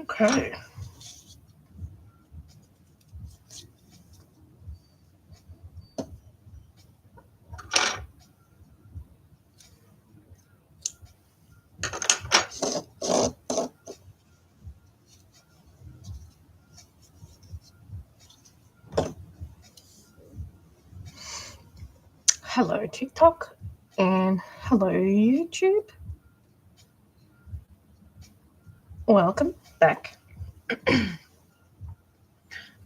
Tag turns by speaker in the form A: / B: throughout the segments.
A: Okay. Hello TikTok and hello YouTube. Welcome back.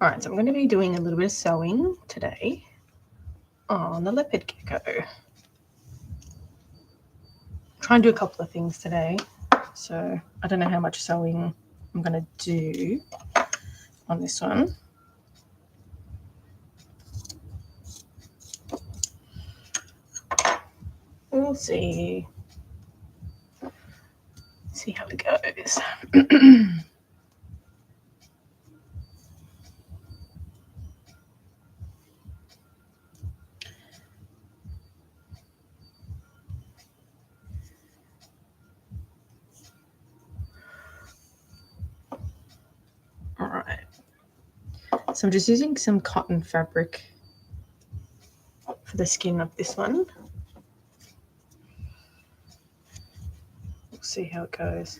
A: Alright, so I'm going to be doing a little bit of sewing today on the leopard gecko. Try and do a couple of things today. So I don't know how much sewing I'm going to do on this one. We'll see. See how it goes. Alright. So I'm just using some cotton fabric for the skin of this one. We'll see how it goes.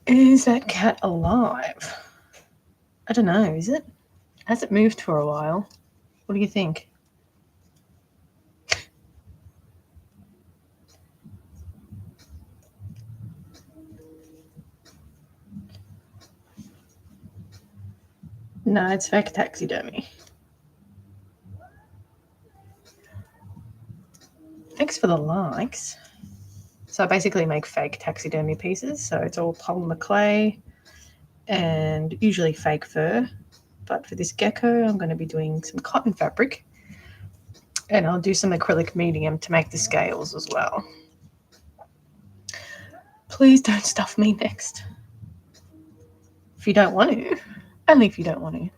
A: Is that cat alive? I don't know, is it? Has it moved for a while? What do you think? No, it's fake taxidermy. Thanks for the likes. So I basically make fake taxidermy pieces. So it's all polymer clay and usually fake fur. But for this gecko, I'm going to be doing some cotton fabric. And I'll do some acrylic medium to make the scales as well. Please don't stuff me next. If you don't want to. Only if you don't want to.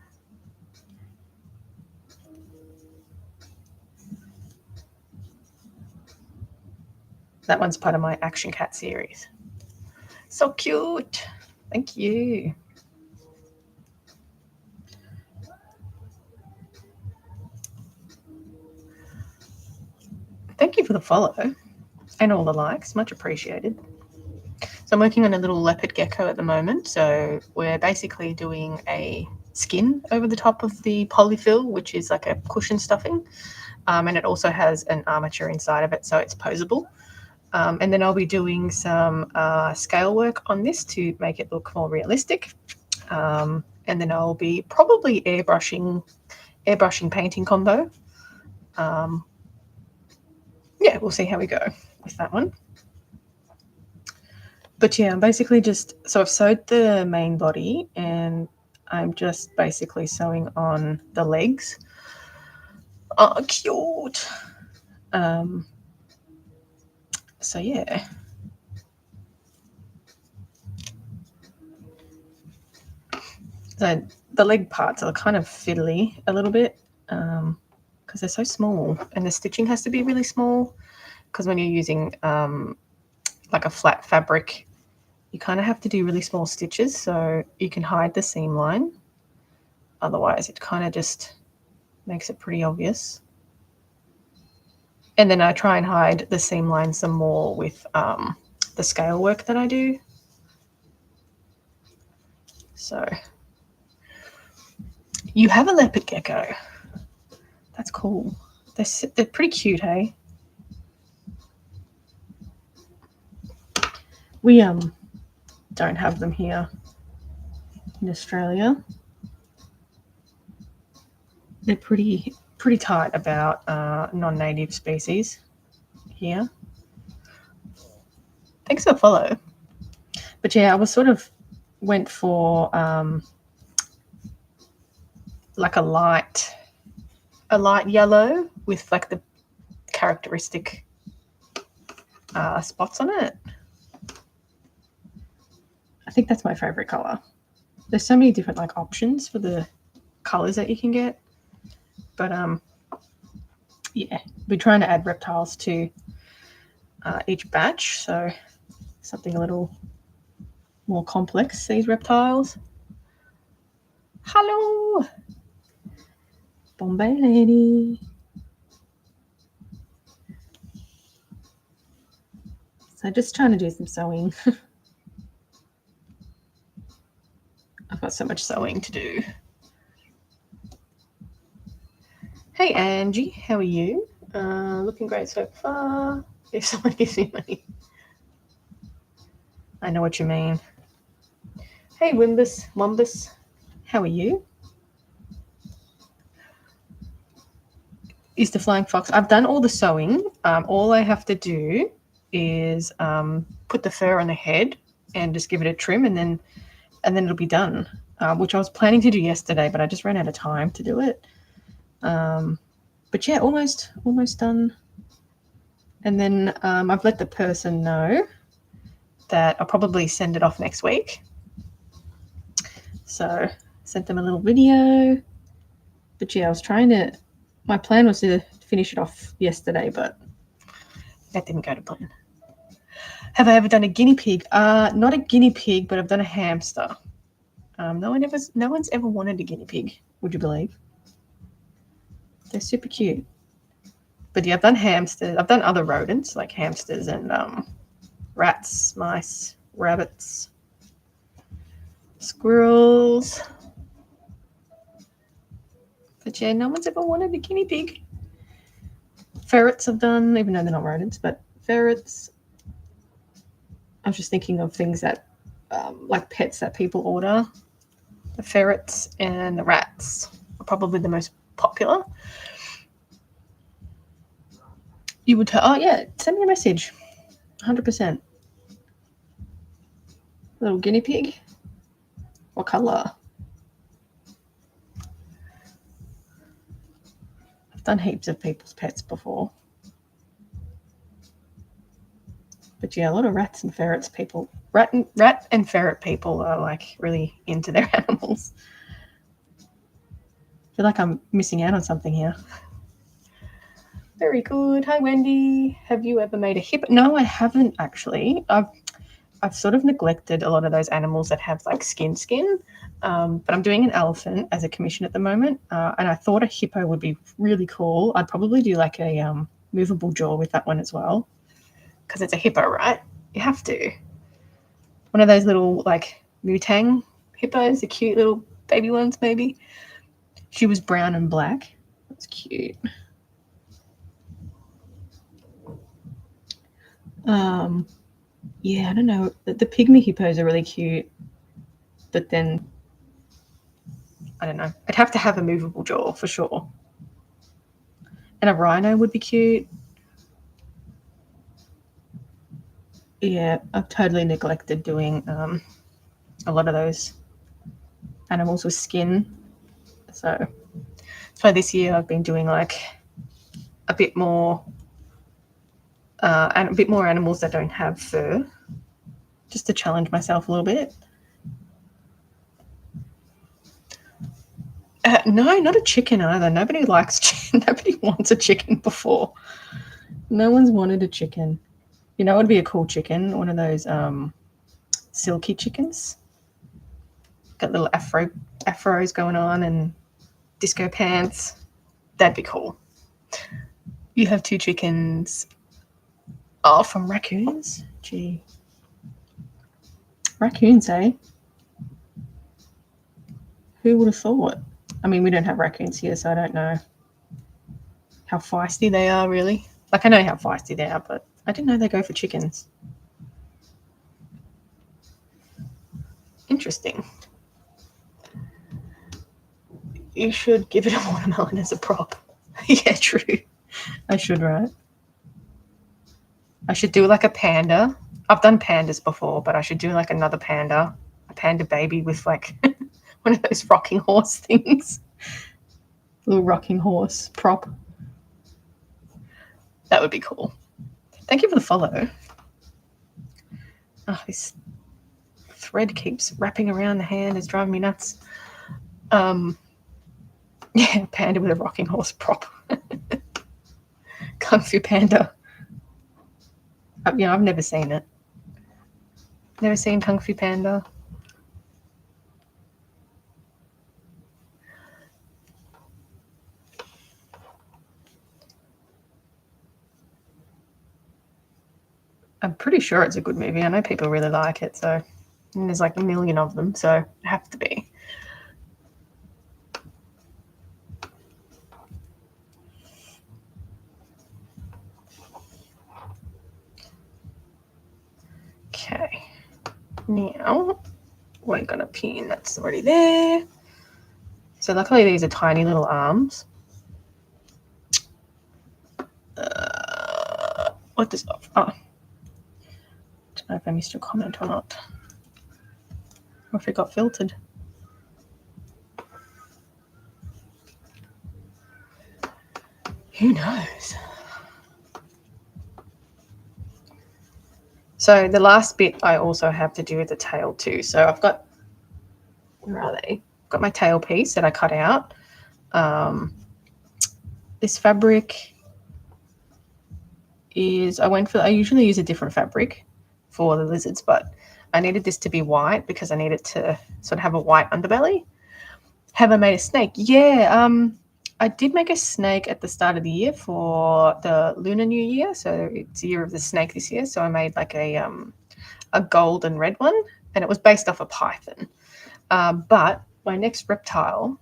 A: That one's part of my Action Cat series. So cute. Thank you. Thank you for the follow and all the likes. Much appreciated. So I'm working on a little leopard gecko at the moment. So we're basically doing a skin over the top of the polyfill, which is like a cushion stuffing. And it also has an armature inside of it, so it's posable. And then I'll be doing some scale work on this to make it look more realistic. And then I'll be probably airbrushing painting combo. Yeah, we'll see how we go with that one. But yeah, I'm basically so I've sewed the main body and I'm just basically sewing on the legs. Oh, cute. So yeah. So the leg parts are kind of fiddly a little bit because they're so small, and the stitching has to be really small because when you're using like a flat fabric, you kind of have to do really small stitches so you can hide the seam line. Otherwise, it kind of just makes it pretty obvious. And then I try and hide the seam line some more with the scale work that I do. So you have a leopard gecko. That's cool. They're pretty cute, hey? We don't have them here in Australia. They're pretty tight about non-native species here. Thanks for the follow. But yeah, I was sort of went for like a light yellow with like the characteristic spots on it. I think that's my favorite color. there's so many different like options for the colors that you can get. But yeah, we're trying to add reptiles to each batch, so something a little more complex, these reptiles. Hello, Bombay lady. So just trying to do some sewing. I've got so much sewing to do. Hey Angie, how are you? Looking great so far. If someone gives me money. I know what you mean. Hey Wimbus, how are you? Is the flying fox. I've done all the sewing. All I have to do is put the fur on the head and just give it a trim, and then it'll be done. Which I was planning to do yesterday, but I just ran out of time to do it. But yeah, almost done. And then I've let the person know that I'll probably send it off next week. So sent them a little video. But yeah, my plan was to finish it off yesterday, but that didn't go to plan. Have I ever done a guinea pig? Not a guinea pig, but I've done a hamster. No one's ever wanted a guinea pig, would you believe? They're super cute. But yeah, I've done hamsters. I've done other rodents like hamsters and rats, mice, rabbits, squirrels. But yeah, no one's ever wanted a guinea pig. Ferrets I've done, even though they're not rodents, but ferrets. I'm just thinking of things that, like pets that people order. The ferrets and the rats are probably the most popular. You would tell, oh yeah, send me a message. 100%. Little guinea pig. What colour? I've done heaps of people's pets before. But yeah, a lot of rats and ferrets people. Rat and ferret people are like really into their animals. I feel like I'm missing out on something here. Very good. Hi Wendy. Have you ever made a hippo? No, I haven't actually. I've sort of neglected a lot of those animals that have like skin. But I'm doing an elephant as a commission at the moment, and I thought a hippo would be really cool. I'd probably do like a movable jaw with that one as well, because it's a hippo, right? You have to. One of those little like Mutang hippos, the cute little baby ones maybe. She was brown and black. That's cute. Yeah, I don't know. The pygmy hippos are really cute, but then I don't know. I'd have to have a movable jaw for sure. And a rhino would be cute. Yeah, I've totally neglected doing a lot of those animals with skin. So that's why this year I've been doing like a bit more animals that don't have fur, just to challenge myself a little bit. No, not a chicken either. Nobody likes chicken. Nobody wants a chicken before. No one's wanted a chicken. You know, it would be a cool chicken. One of those silky chickens. Got little afros going on and disco pants. That'd be cool. You have 2 chickens. Oh, from raccoons? Gee. Raccoons, eh? Who would have thought? I mean, we don't have raccoons here, so I don't know how feisty they are, really. Like, I know how feisty they are, but I didn't know they go for chickens. Interesting. You should give it a watermelon as a prop. Yeah, true. I should, right? I should do like a panda. I've done pandas before, but I should do like another panda, a panda baby with like one of those rocking horse things. Little rocking horse prop. That would be cool. Thank you for the follow. Oh, this thread keeps wrapping around the hand. It's driving me nuts. Yeah, panda with a rocking horse prop. Kung Fu Panda. I've never seen it. Never seen Kung Fu Panda. I'm pretty sure it's a good movie. I know people really like it, so and there's like a million of them, so it have to be. Okay, now we're gonna pin. That's already there. So luckily these are tiny little arms. What does? Oh, I don't know if I missed your comment or not, or if it got filtered. Who knows? So the last bit I also have to do with the tail too. So I've got, where are they? I've got my tail piece that I cut out. This fabric is, I usually use a different fabric for the lizards, but I needed this to be white because I needed to sort of have a white underbelly. Have I made a snake? Yeah, I did make a snake at the start of the year for the Lunar New Year, so it's Year of the Snake this year. So I made like a gold and red one, and it was based off a python. But my next reptile,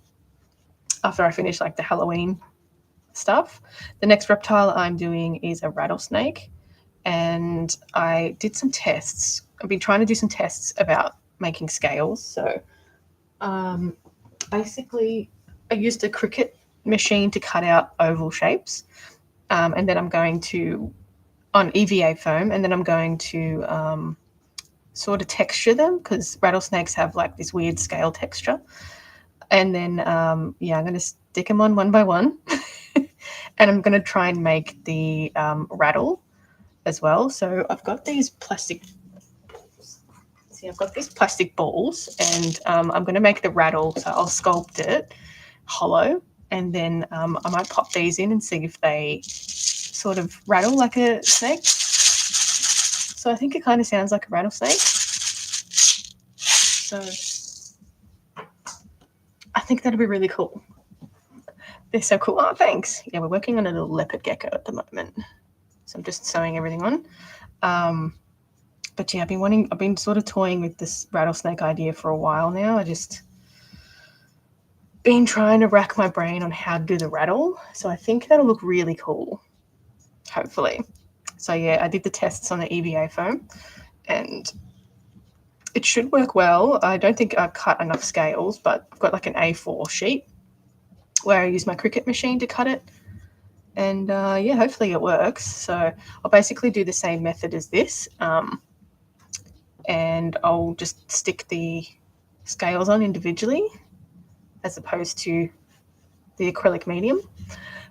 A: after I finish like the Halloween stuff, the next reptile I'm doing is a rattlesnake, and I did some tests. I've been trying to do some tests about making scales. So basically I used a Cricut machine to cut out oval shapes, and then I'm going to, on EVA foam, and then I'm going to sort of texture them because rattlesnakes have like this weird scale texture. And then I'm going to stick them on one by one. And I'm going to try and make the rattle as well. So I've got these plastic balls. See, I've got these plastic balls, and I'm going to make the rattle. So I'll sculpt it hollow, and then I might pop these in and see if they sort of rattle like a snake. So I think it kind of sounds like a rattlesnake. So I think that'd be really cool. They're so cool. Oh, thanks. Yeah, we're working on a little leopard gecko at the moment. So I'm just sewing everything on. But yeah, I've been sort of toying with this rattlesnake idea for a while now. I just been trying to rack my brain on how to do the rattle. So I think that'll look really cool, hopefully. So yeah, I did the tests on the EVA foam, and it should work well. I don't think I've cut enough scales, but I've got like an A4 sheet where I use my Cricut machine to cut it. And yeah, hopefully it works. So I'll basically do the same method as this, and I'll just stick the scales on individually as opposed to the acrylic medium.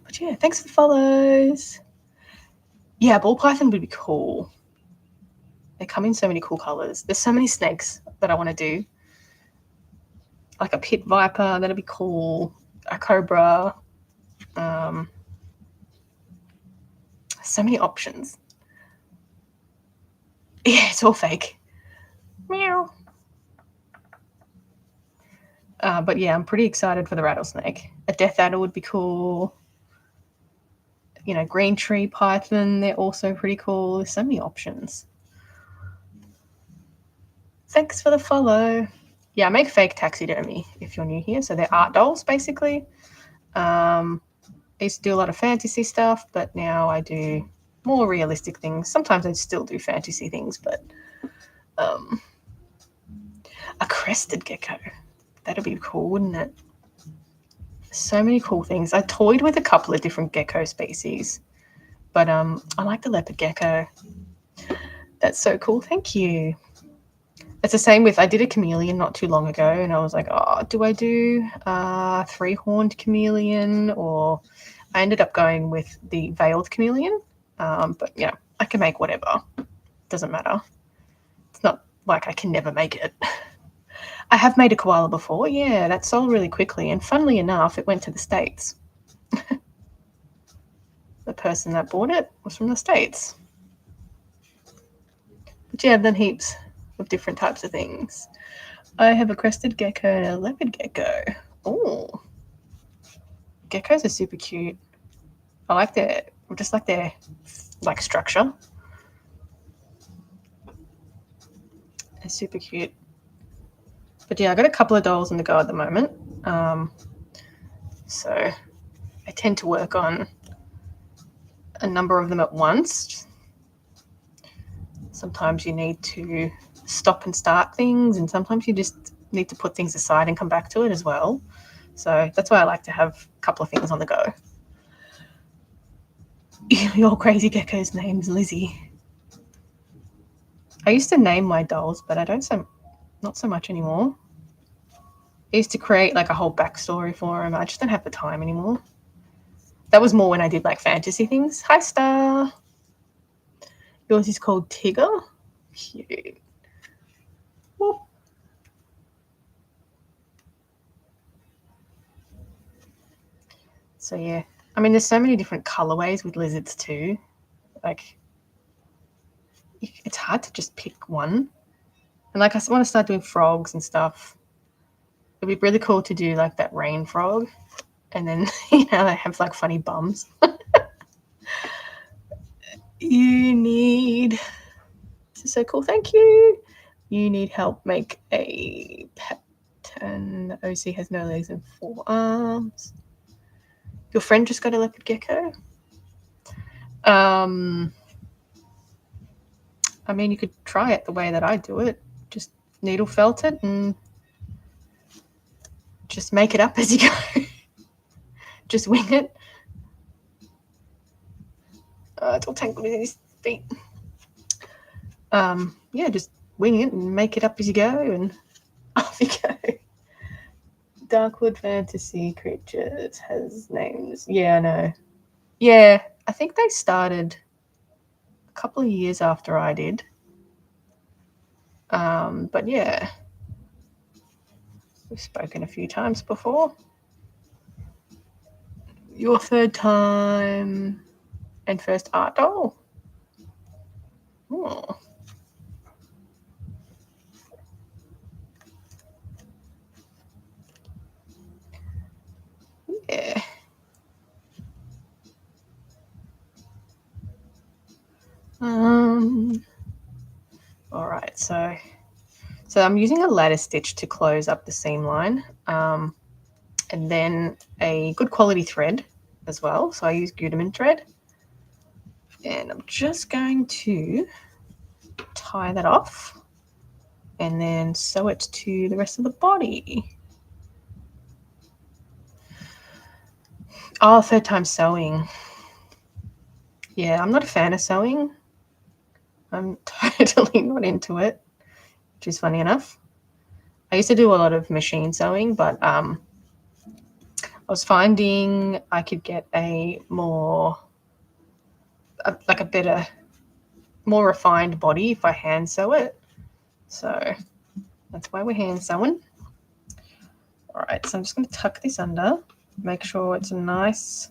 A: But yeah, thanks for the follows. Yeah, ball python would be cool. They come in so many cool colors. There's so many snakes that I want to do. Like a pit viper, that'd be cool. A cobra. So many options. Yeah, it's all fake. Meow. But yeah, I'm pretty excited for the rattlesnake. A death adder would be cool. You know, green tree python, they're also pretty cool. There's so many options. Thanks for the follow. Yeah, I make fake taxidermy if you're new here. So they're art dolls, basically. I used to do a lot of fantasy stuff, but now I do more realistic things. Sometimes I still do fantasy things, but a crested gecko. That'd be cool, wouldn't it? So many cool things. I toyed with a couple of different gecko species, but I like the leopard gecko. That's so cool. Thank you. It's the same with, I did a chameleon not too long ago, and I was like, oh, do I do three-horned chameleon? Or I ended up going with the veiled chameleon. But yeah, I can make whatever. Doesn't matter. It's not like I can never make it. I have made a koala before. Yeah, that sold really quickly. And funnily enough, it went to the States. The person that bought it was from the States. But yeah, I've done heaps of different types of things. I have a crested gecko and a leopard gecko. Oh, geckos are super cute. I like their, just like their like structure. They're super cute. But yeah, I got a couple of dolls on the go at the moment. So I tend to work on a number of them at once. Sometimes you need to stop and start things, and sometimes you just need to put things aside and come back to it as well. So that's why I like to have a couple of things on the go. Your crazy gecko's name's Lizzie. I used to name my dolls, but I don't not so much anymore. I used to create like a whole backstory for them. I just don't have the time anymore. That was more when I did like fantasy things. Hi, Star. Yours is called Tigger. Cute. Whoop. So yeah, I mean, there's so many different colorways with lizards too. Like, it's hard to just pick one. And like, I want to start doing frogs and stuff. It'd be really cool to do like that rain frog, and then they have like funny bums. You need. This is so cool. Thank you. You need help make a pattern. The OC has no legs and 4 arms. Your friend just got a leopard gecko. I mean, you could try it the way that I do it. Just needle felt it and just make it up as you go. Just wing it. It's all tangled in his feet. Yeah, just wing it and make it up as you go, and off you go. Darkwood Fantasy Creatures has names. Yeah, I know. Yeah, I think they started a couple of years after I did. But yeah, we've spoken a few times before. Your third time and first art doll. Oh. Yeah. All right, so I'm using a ladder stitch to close up the seam line, and then a good quality thread as well. So I use Gutermann thread, and I'm just going to tie that off and then sew it to the rest of the body. Oh, third time sewing. Yeah, I'm not a fan of sewing. I'm totally not into it, which is funny enough. I used to do a lot of machine sewing, but I was finding I could get a better, more refined body if I hand sew it. So that's why we're hand sewing. All right, so I'm just going to tuck this under, make sure it's nice,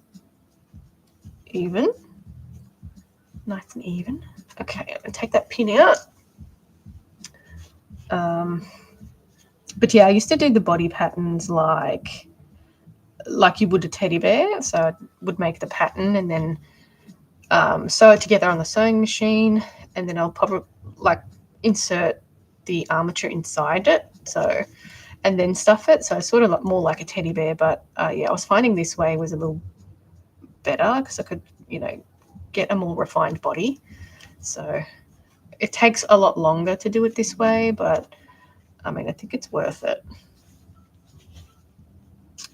A: even. Nice and even. Okay, I'm going to take that pin out. But yeah, I used to do the body patterns like you would a teddy bear. So I would make the pattern and then sew it together on the sewing machine, and then I'll probably like insert the armature inside it. So, and then stuff it. So sort of more like a teddy bear. But yeah, I was finding this way was a little better because I could, get a more refined body. So it takes a lot longer to do it this way, but I mean, I think it's worth it.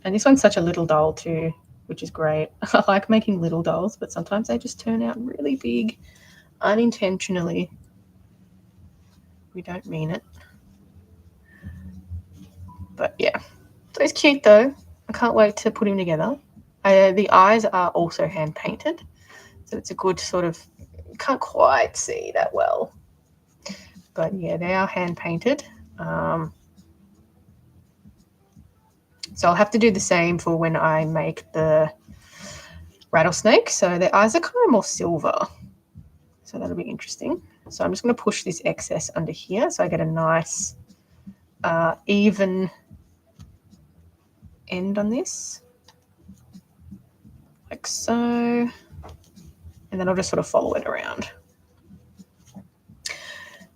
A: And this one's such a little doll too, which is great. I like making little dolls, but sometimes they just turn out really big unintentionally. We don't mean it. But yeah, so he's cute though. I can't wait to put him together. The eyes are also hand painted, so it's a good sort of, you can't quite see that well, But yeah, they are hand painted. So I'll have to do the same for when I make the rattlesnake. So their eyes are kind of more silver. So that'll be interesting. So I'm just going to push this excess under here so I get a nice even end on this. Like so. And then I'll just sort of follow it around.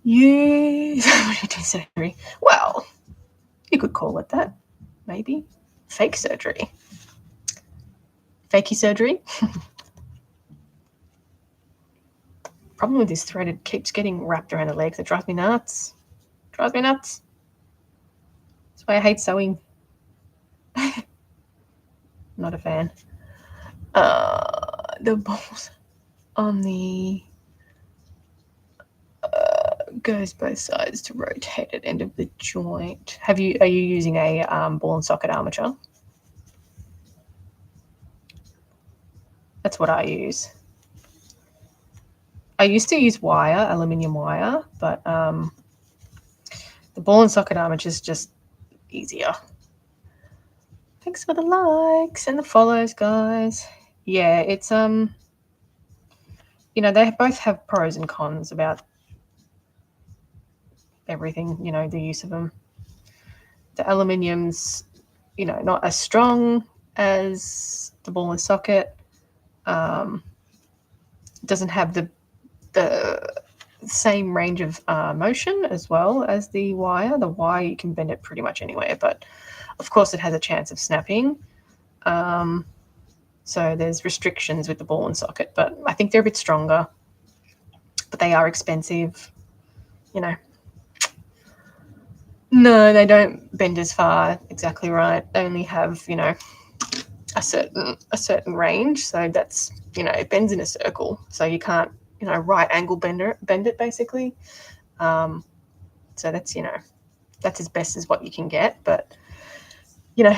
A: You do surgery. Well, you could call it that, maybe. Fake surgery. Fakey surgery. Problem with this thread, it keeps getting wrapped around the legs. It drives me nuts. Drives me nuts. That's why I hate sewing. Not a fan. The balls on the goes both sides to rotate at end of the joint. Are you using a ball and socket armature? That's what I use. I used to use wire, aluminium wire, but the ball and socket armature is just easier. Thanks for the likes and the follows, guys. Yeah, it's you know, they both have pros and cons about everything, you know, the use of them. The aluminium's, you know, not as strong as the ball and socket. Doesn't have the same range of motion as well as the wire. The wire, you can bend it pretty much anywhere, but of course it has a chance of snapping. So there's restrictions with the ball and socket, but I think they're a bit stronger, but they are expensive, you know. No, they don't bend as far, exactly right. They only have, you know, a certain range. So that's, you know, it bends in a circle. So you can't, you know, right angle bend it basically. So that's, you know, that's as best as what you can get. But, you know,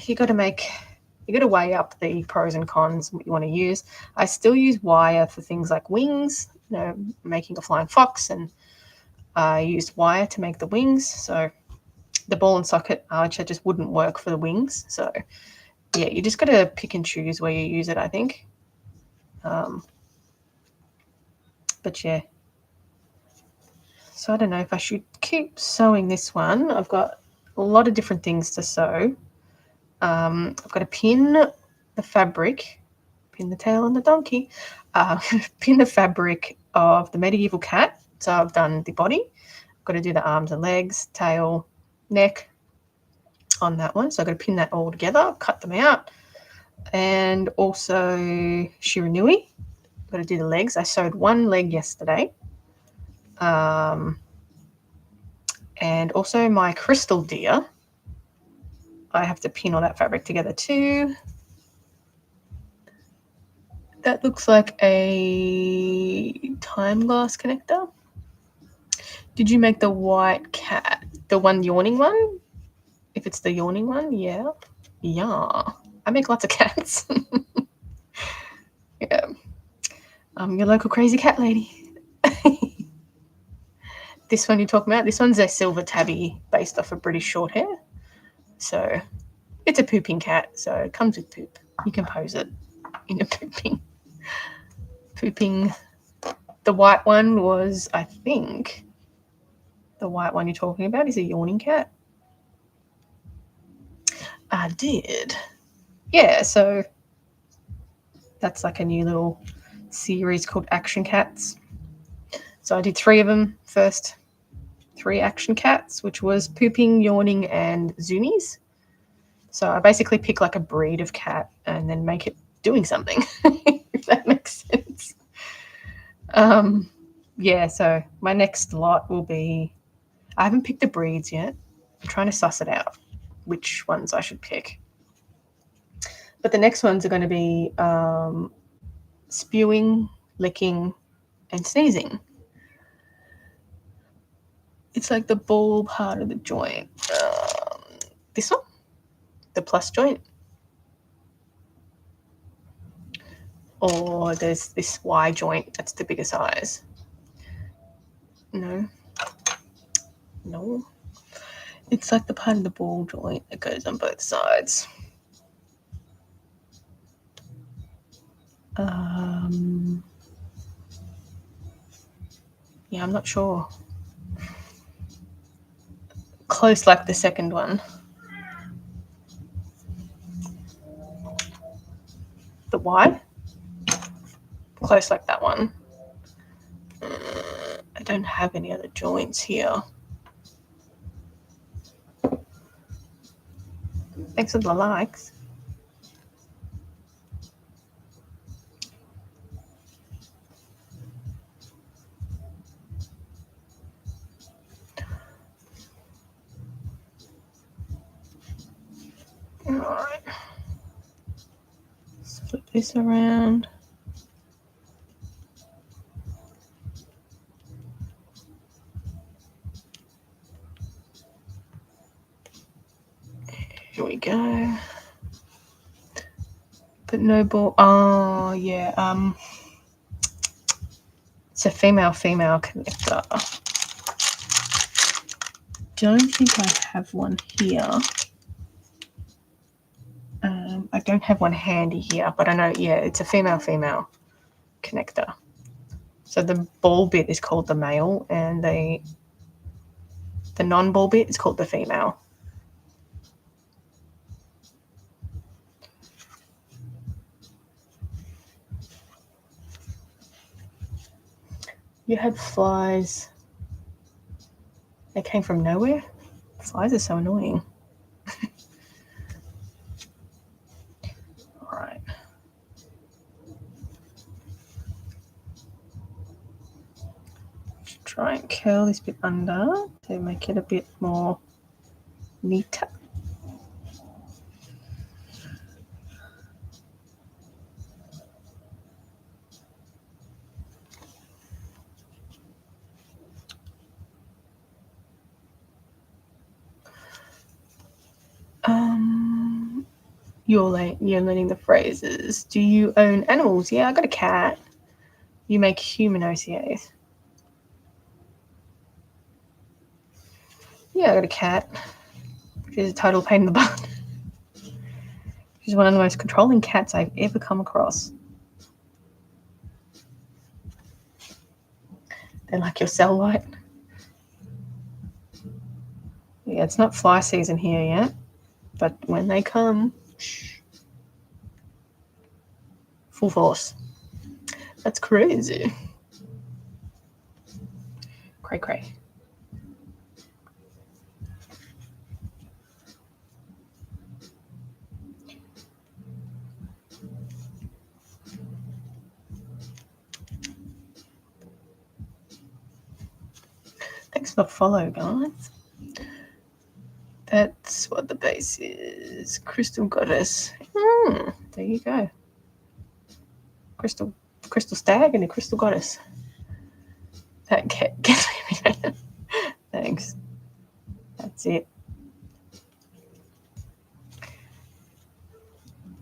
A: you got to weigh up the pros and cons, what you want to use. I still use wire for things like wings, you know, making a flying fox, and I used wire to make the wings. So the ball and socket armature just wouldn't work for the wings. So yeah, you just got to pick and choose where you use it, I think. But yeah. So I don't know if I should keep sewing this one. I've got a lot of different things to sew. I've got to pin the fabric, pin the tail on the donkey, pin the fabric of the medieval cat. So I've done the body. I've got to do the arms and legs, tail, neck on that one. So I've got to pin that all together, cut them out. And also Shiranui. Got to do the legs. I sewed one leg yesterday. And also my crystal deer. I have to pin all that fabric together too. That looks like a time glass connector. Did you make the white cat? The one yawning one? If it's the yawning one, yeah. Yeah. I make lots of cats. Yeah. I'm your local crazy cat lady. This one you're talking about, this one's a silver tabby based off of British Shorthair. So it's a pooping cat, so it comes with poop. You can pose it in a pooping. The white one was, I think, the white one you're talking about is a yawning cat. I did. Yeah, so that's like a new little series called Action Cats. So I did 3 of them first. 3 action cats, which was pooping, yawning, and zoomies. So I basically pick like a breed of cat and then make it doing something, if that makes sense. Yeah, so my next lot will be, I haven't picked the breeds yet. I'm trying to suss it out, which ones I should pick. But the next ones are going to be spewing, licking, and sneezing. It's like the ball part of the joint. This one, the plus joint. Or there's this Y joint, that's the bigger size. No. No. It's like the part of the ball joint that goes on both sides. Yeah, I'm not sure. Close like the second one. The Y? Close like that one. I don't have any other joints here. Thanks for the likes. Alright. Let's flip this around. Here we go. But no ball. Oh, yeah. It's a female-female connector. Don't think I have one here. I don't have one handy here, but I know, yeah, it's a female-female connector. So the ball bit is called the male, and the non-ball bit is called the female. You had flies. They came from nowhere. Flies are so annoying. All right. Try and curl this bit under to make it a bit more neater. You're learning the phrases. Do you own animals? Yeah, I got a cat. You make human OCAs. Yeah, I got a cat. She's a total pain in the butt. She's one of the most controlling cats I've ever come across. They're like your cell light. Yeah, it's not fly season here yet, but when they come, full force. That's crazy. Cray cray. Thanks for the follow, guys. That's what the base is. Crystal Goddess. There you go. Crystal Stag and a Crystal Goddess. That gets me. Thanks. That's it.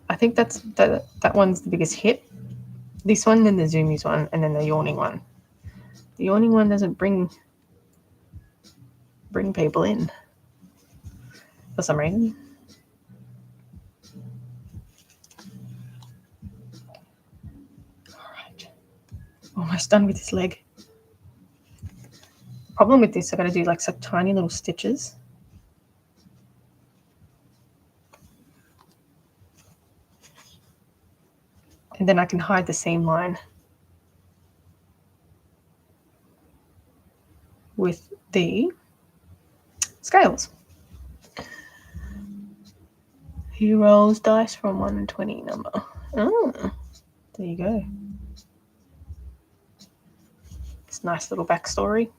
A: I think that one's the biggest hit. This one, then the Zoomies one, and then the Yawning one. The Yawning one doesn't bring people in for some reason. All right, almost done with this leg. The problem with this, I got to do like some tiny little stitches. And then I can hide the seam line with the scales. He rolls dice from 1 to 20 number. Oh, there you go. It's a nice little backstory.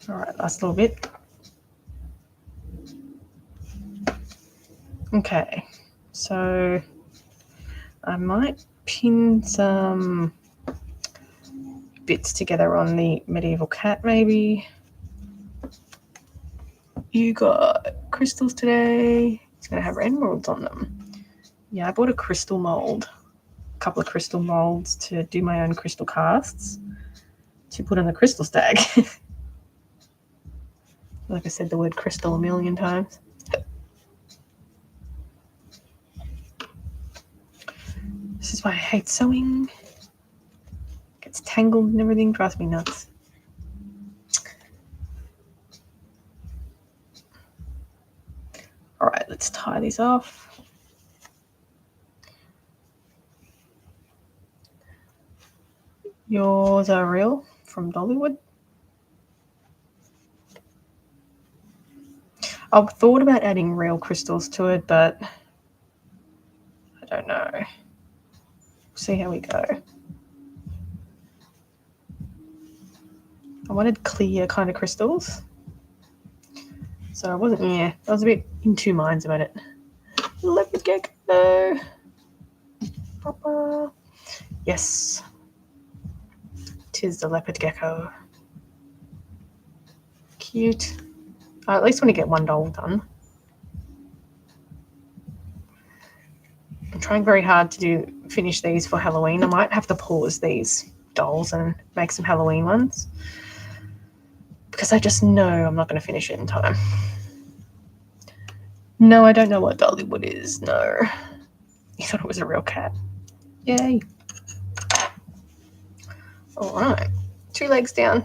A: All right, last little bit. Okay, so I might pin some bits together on the medieval cat, maybe. You got crystals today. It's going to have emeralds on them. Yeah, I bought a crystal mold, a couple of crystal molds to do my own crystal casts to put on the crystal stag. Like I said the word crystal a million times. This is why I hate sewing. It gets tangled and everything, drives me nuts. All right, let's tie these off. Yours are real from Dollywood. I've thought about adding real crystals to it, but I don't know. See how we go. I wanted clear kind of crystals. So I wasn't, I was a bit in two minds about it. Leopard gecko. Papa. Yes. 'Tis the leopard gecko. Cute. I at least want to get one doll done. I'm trying very hard to finish these for Halloween. I might have to pause these dolls and make some Halloween ones, because I just know I'm not going to finish it in time. No, I don't know what Dollywood is. No. You thought it was a real cat. Yay. All right. 2 legs down.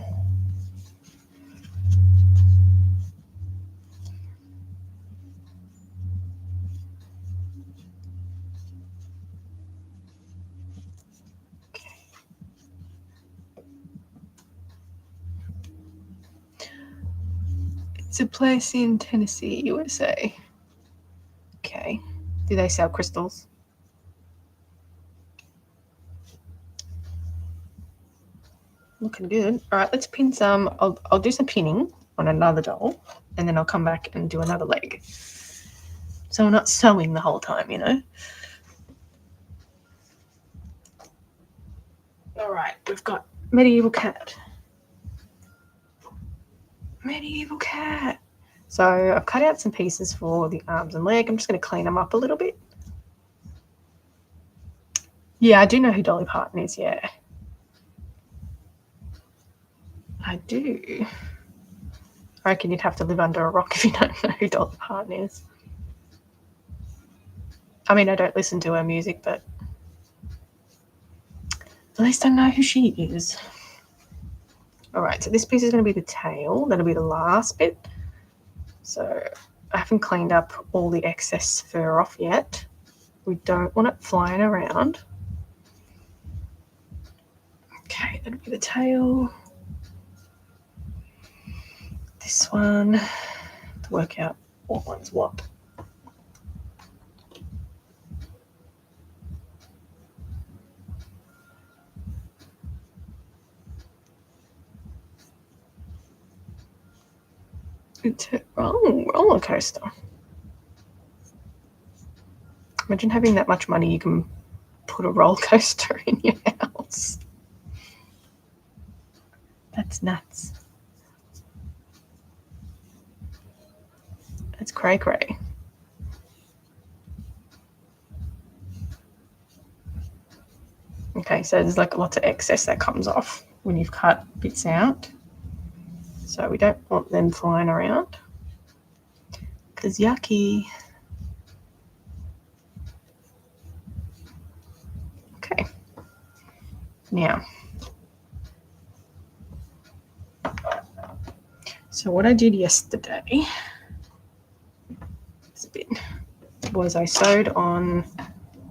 A: It's a place in Tennessee, USA. Okay. Do they sell crystals? Looking good. All right, let's pin some. I'll do some pinning on another doll, and then I'll come back and do another leg. So I'm not sewing the whole time, you know. All right, we've got medieval cat. Medieval cat. So I've cut out some pieces for the arms and leg. I'm just going to clean them up a little bit. Yeah, I do know who Dolly Parton is, yeah. I do. I reckon you'd have to live under a rock if you don't know who Dolly Parton is. I mean, I don't listen to her music, but at least I know who she is. All right, so this piece is going to be the tail. That'll be the last bit. So I haven't cleaned up all the excess fur off yet. We don't want it flying around. Okay, that'll be the tail. This one, to work out what one's what. It's a roller coaster. Imagine having that much money you can put a roller coaster in your house. That's nuts. That's cray cray. Okay, so there's like lots of excess that comes off when you've cut bits out. So we don't want them flying around, because yucky. Okay. Now, so what I did yesterday was I sewed on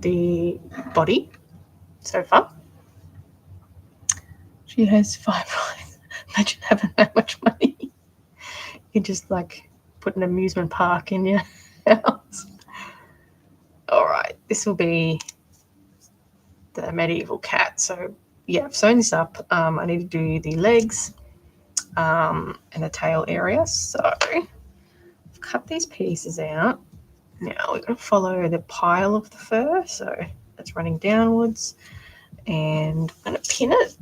A: the body so far. She has 5 eyes. Imagine having that much money. You just like put an amusement park in your house. All right, this will be the medieval cat. So yeah, I've sewn this up. I need to do the legs and the tail area. So I've cut these pieces out. Now we're going to follow the pile of the fur, so it's running downwards, and I'm going to pin it.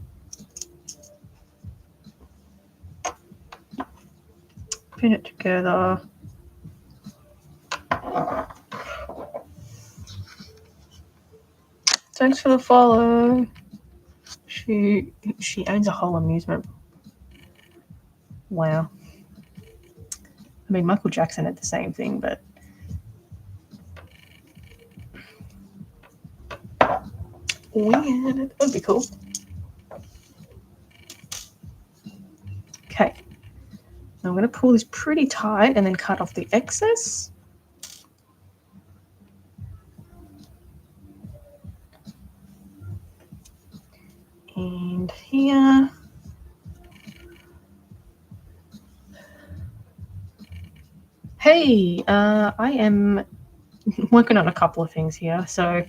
A: Pin it together. Thanks for the follow. She owns a whole amusement. Wow. I mean, Michael Jackson had the same thing, but weird. That would be cool. Okay. Now I'm going to pull this pretty tight and then cut off the excess. And here. Hey, I am working on a couple of things here. So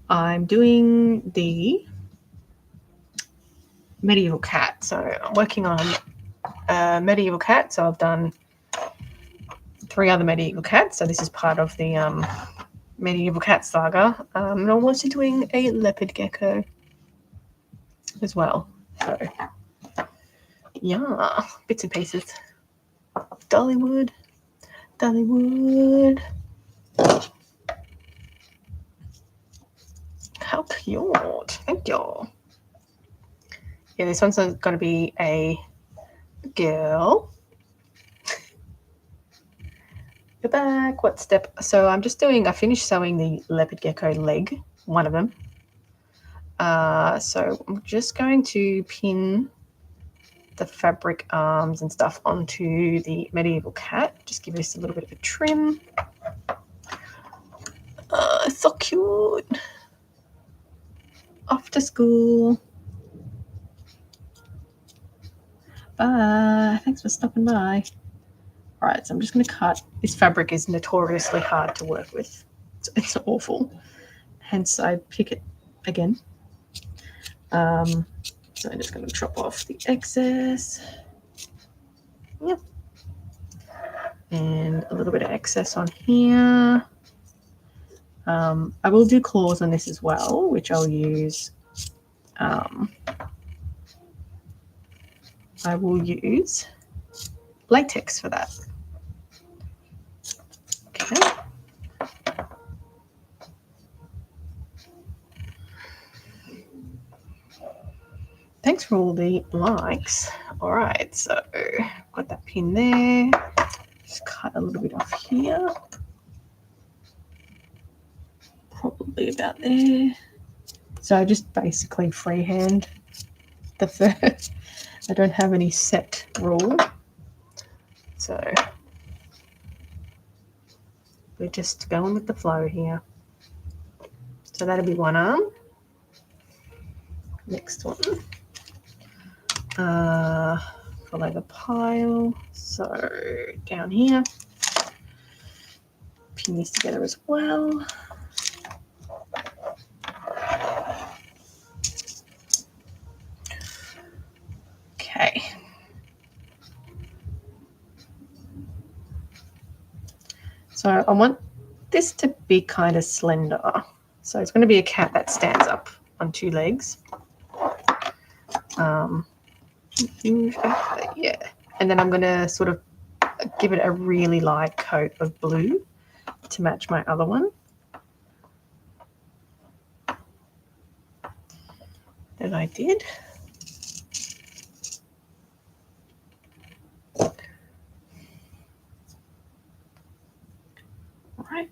A: I'm doing the medieval cat. So I'm working on a medieval cat. So I've done 3 other medieval cats. So this is part of the medieval cat saga. And I'm also doing a leopard gecko as well. So yeah, bits and pieces. Dollywood. How cute. Thank you. Yeah, this one's going to be a girl. Go back. What step? So I finished sewing the leopard gecko leg, one of them. So I'm just going to pin the fabric arms and stuff onto the medieval cat. Just give this a little bit of a trim. So cute. Off to school. Bye. Thanks for stopping by. All right, so I'm just going to cut. This fabric is notoriously hard to work with. It's awful. Hence, I pick it again. So I'm just going to chop off the excess. Yep. And a little bit of excess on here. I will do claws on this as well, which I'll use. I will use latex for that. Okay. Thanks for all the likes. All right, so got that pin there. Just cut a little bit off here. Probably about there. So I just basically freehand the fur. I don't have any set rule. So we're just going with the flow here. So that'll be one arm. Next one. Follow the pile. So down here. Pin these together as well. Okay. So I want this to be kind of slender. So it's going to be a cat that stands up on 2 legs. Yeah. And then I'm going to sort of give it a really light coat of blue to match my other one. That I did. All right.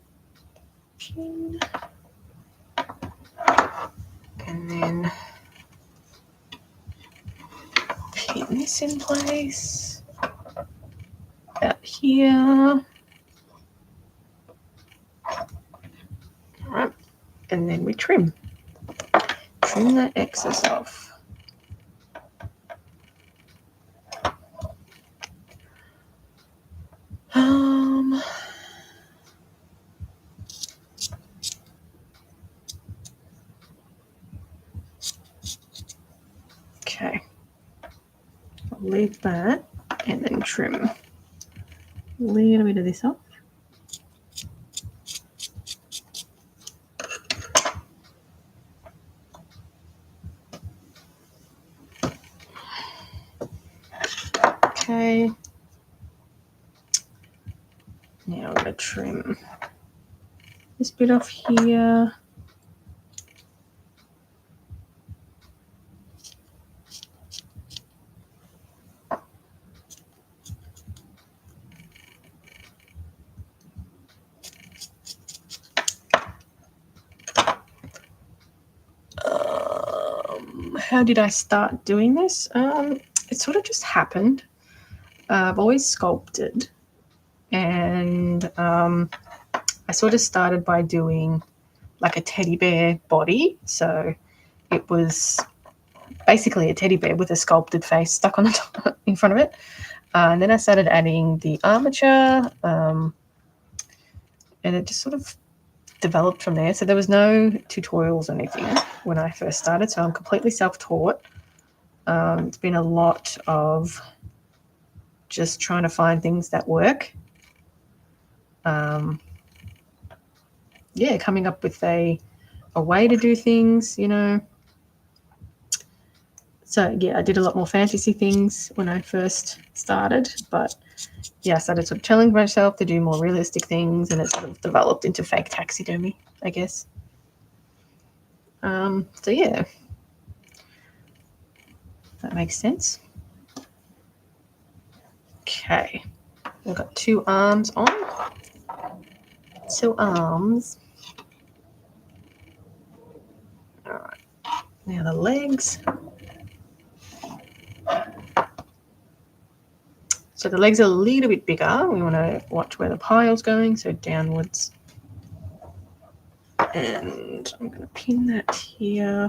A: And then pin this in place. Out here. All right. And then we trim. Trim that excess off. Okay. leave that and then trim a little bit of this off. Okay. Now I'm going to trim this bit off here. How did I start doing this? It sort of just happened. I've always sculpted, and I sort of started by doing like a teddy bear body. So it was basically a teddy bear with a sculpted face stuck on the top in front of it. And then I started adding the armature, and it just sort of developed from there. So there was no tutorials or anything when I first started. So I'm completely self-taught. It's been a lot of just trying to find things that work. Yeah, coming up with a way to do things, you know. So yeah, I did a lot more fantasy things when I first started, but yeah, I started sort of challenging myself to do more realistic things, and it sort of developed into fake taxidermy, I guess. So yeah, that makes sense. Okay, we've got 2 arms on. So arms. All right, now the legs. So the legs are a little bit bigger. We want to watch where the pile's going, so downwards. And I'm going to pin that here.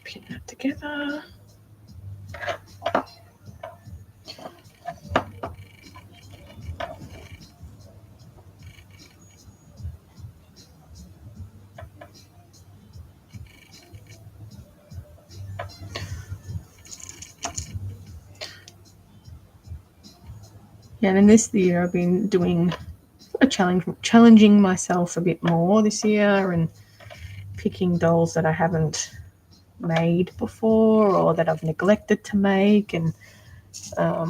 A: Pin that together. Yeah, and in this year I've been doing challenging myself a bit more this year and picking dolls that I haven't made before or that I've neglected to make. And so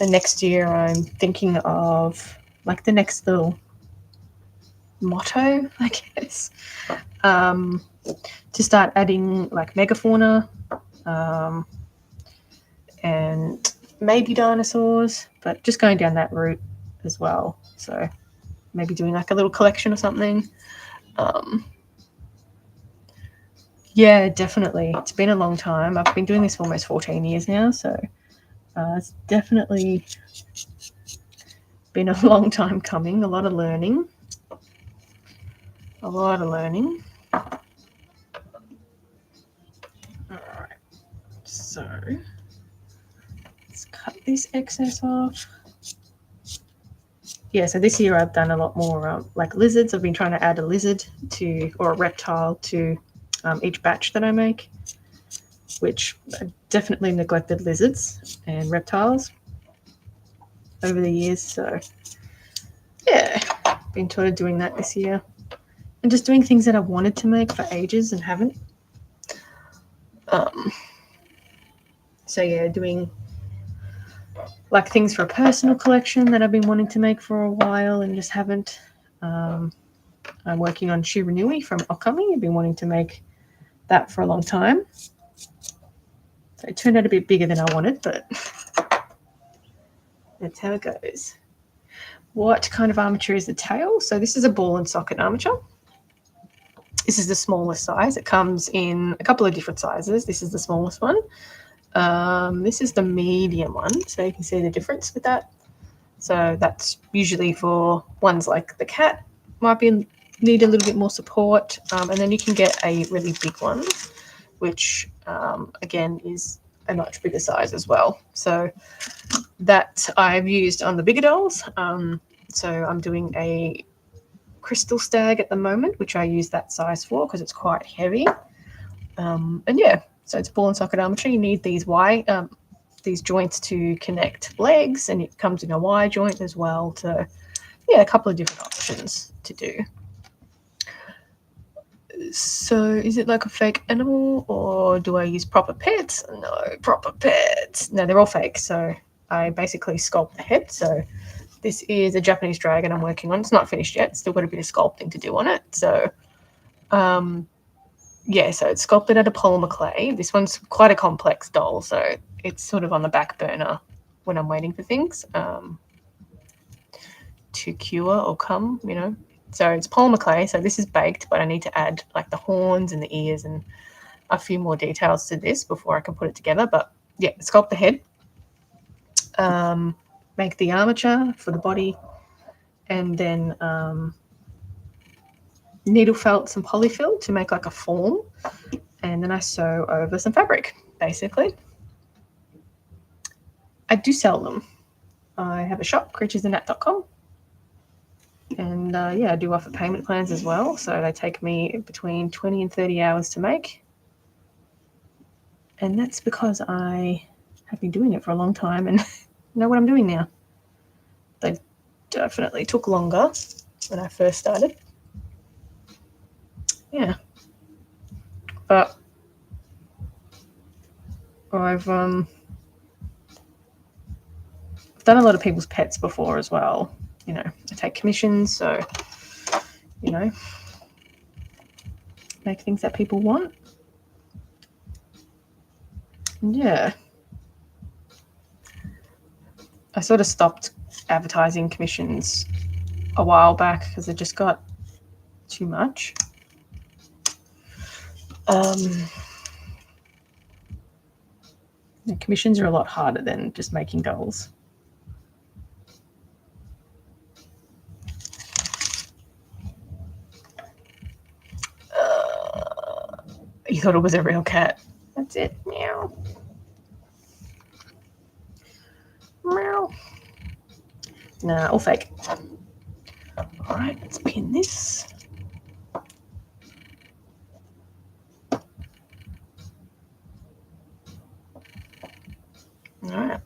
A: next year I'm thinking of like the next little motto, I guess, to start adding like megafauna and maybe dinosaurs, but just going down that route as well. So maybe doing like a little collection or something. Yeah, definitely. It's been a long time. I've been doing this for almost 14 years now, so it's definitely been a long time coming. A lot of learning. All right, so let's cut this excess off. Yeah, so this year I've done a lot more like lizards. I've been trying to add a lizard or a reptile to each batch that I make, which I definitely neglected lizards and reptiles over the years. So yeah, been sort of doing that this year and just doing things that I wanted to make for ages and haven't. So yeah, doing like things for a personal collection that I've been wanting to make for a while and just haven't. I'm working on Shiranui from Okami. I've been wanting to make that for a long time. So it turned out a bit bigger than I wanted, but that's how it goes. What kind of armature is the tail? So this is a ball and socket armature. This is the smallest size. It comes in a couple of different sizes. This is the smallest one. This is the medium one, so you can see the difference with that. So that's usually for ones like the cat might need a little bit more support, and then you can get a really big one, which again is a much bigger size as well. So that I've used on the bigger dolls. So I'm doing a crystal stag at the moment, which I use that size for because it's quite heavy. And yeah, so it's ball and socket armature. You need these these joints to connect legs, and it comes in a Y joint as well. To yeah, a couple of different options to do. So is it like a fake animal, or do I use proper pets? No, proper pets. No, they're all fake. So I basically sculpt the head. So this is a Japanese dragon I'm working on. It's not finished yet. Still got a bit of sculpting to do on it. So yeah, so it's sculpted out of polymer clay. This one's quite a complex doll, so it's sort of on the back burner when I'm waiting for things to cure or come, you know. So it's polymer clay, so this is baked, but I need to add like the horns and the ears and a few more details to this before I can put it together. But yeah, sculpt the head, make the armature for the body, and then needle felt some polyfill to make like a form, and then I sew over some fabric, basically. I do sell them. I have a shop, creaturesindat.com. And yeah, I do offer payment plans as well. So they take me between 20 and 30 hours to make. And that's because I have been doing it for a long time and know what I'm doing now. They definitely took longer when I first started. Yeah. But I've done a lot of people's pets before as well. You know, I take commissions, so, you know, make things that people want. And yeah. I sort of stopped advertising commissions a while back because it just got too much. The commissions are a lot harder than just making dolls. You thought it was a real cat. That's it. Meow. Meow. Nah, all fake. All right, let's pin this. All right.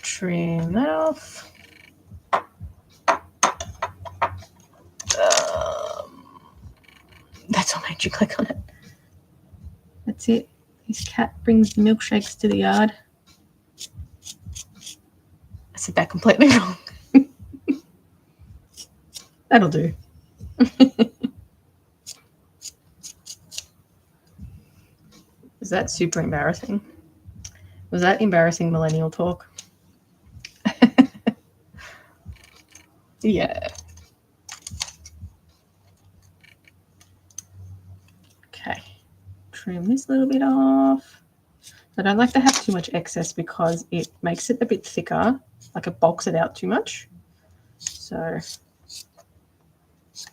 A: Trim that off. That's what made you click on it. That's it. His cat brings the milkshakes to the yard. I said that completely wrong. That'll do. Was that super embarrassing? Was that embarrassing millennial talk? Yeah. Okay. Trim this little bit off. I don't like to have too much excess because it makes it a bit thicker, like it bulks it out too much. So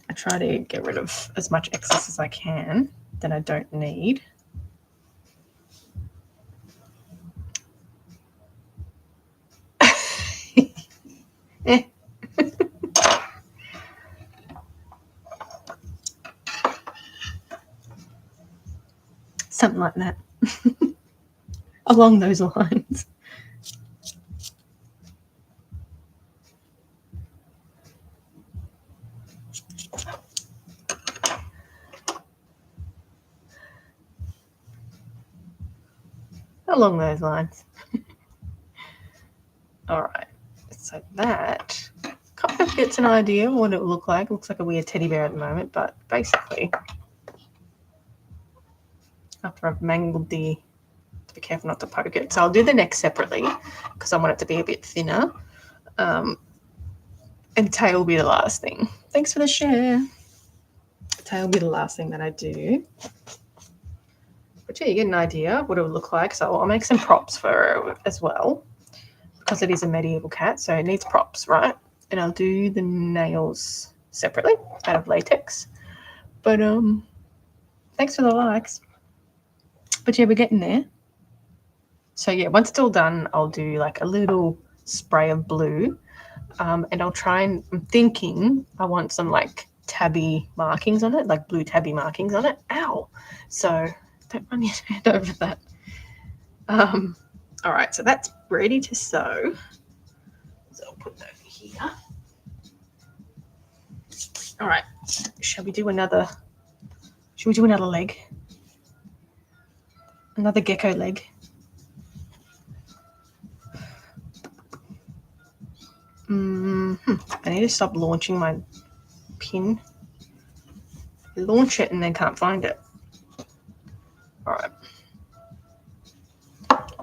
A: I try to get rid of as much excess as I can that I don't need. Something like that. Along those lines. Along those lines. All right. So that kind of gets an idea of what it will look like. It looks like a weird teddy bear at the moment, but basically, after I've mangled the, to be careful not to poke it. So I'll do the neck separately because I want it to be a bit thinner. And the tail will be the last thing. Thanks for the share. The tail will be the last thing that I do. But yeah, you get an idea of what it would look like. So I'll make some props for her as well because it is a medieval cat, so it needs props, right? And I'll do the nails separately out of latex. But thanks for the likes. But yeah, we're getting there. So yeah, once it's all done, I'll do like a little spray of blue And I'll try and, I'm thinking I want some like tabby markings on it, like blue tabby markings on it. Ow! So don't run your hand over that. All right, so that's ready to sew. So I'll put that here. All right, shall we do another? Should we do another leg? Another gecko leg. I need to stop launching my pin. Launch it and then can't find it. All right.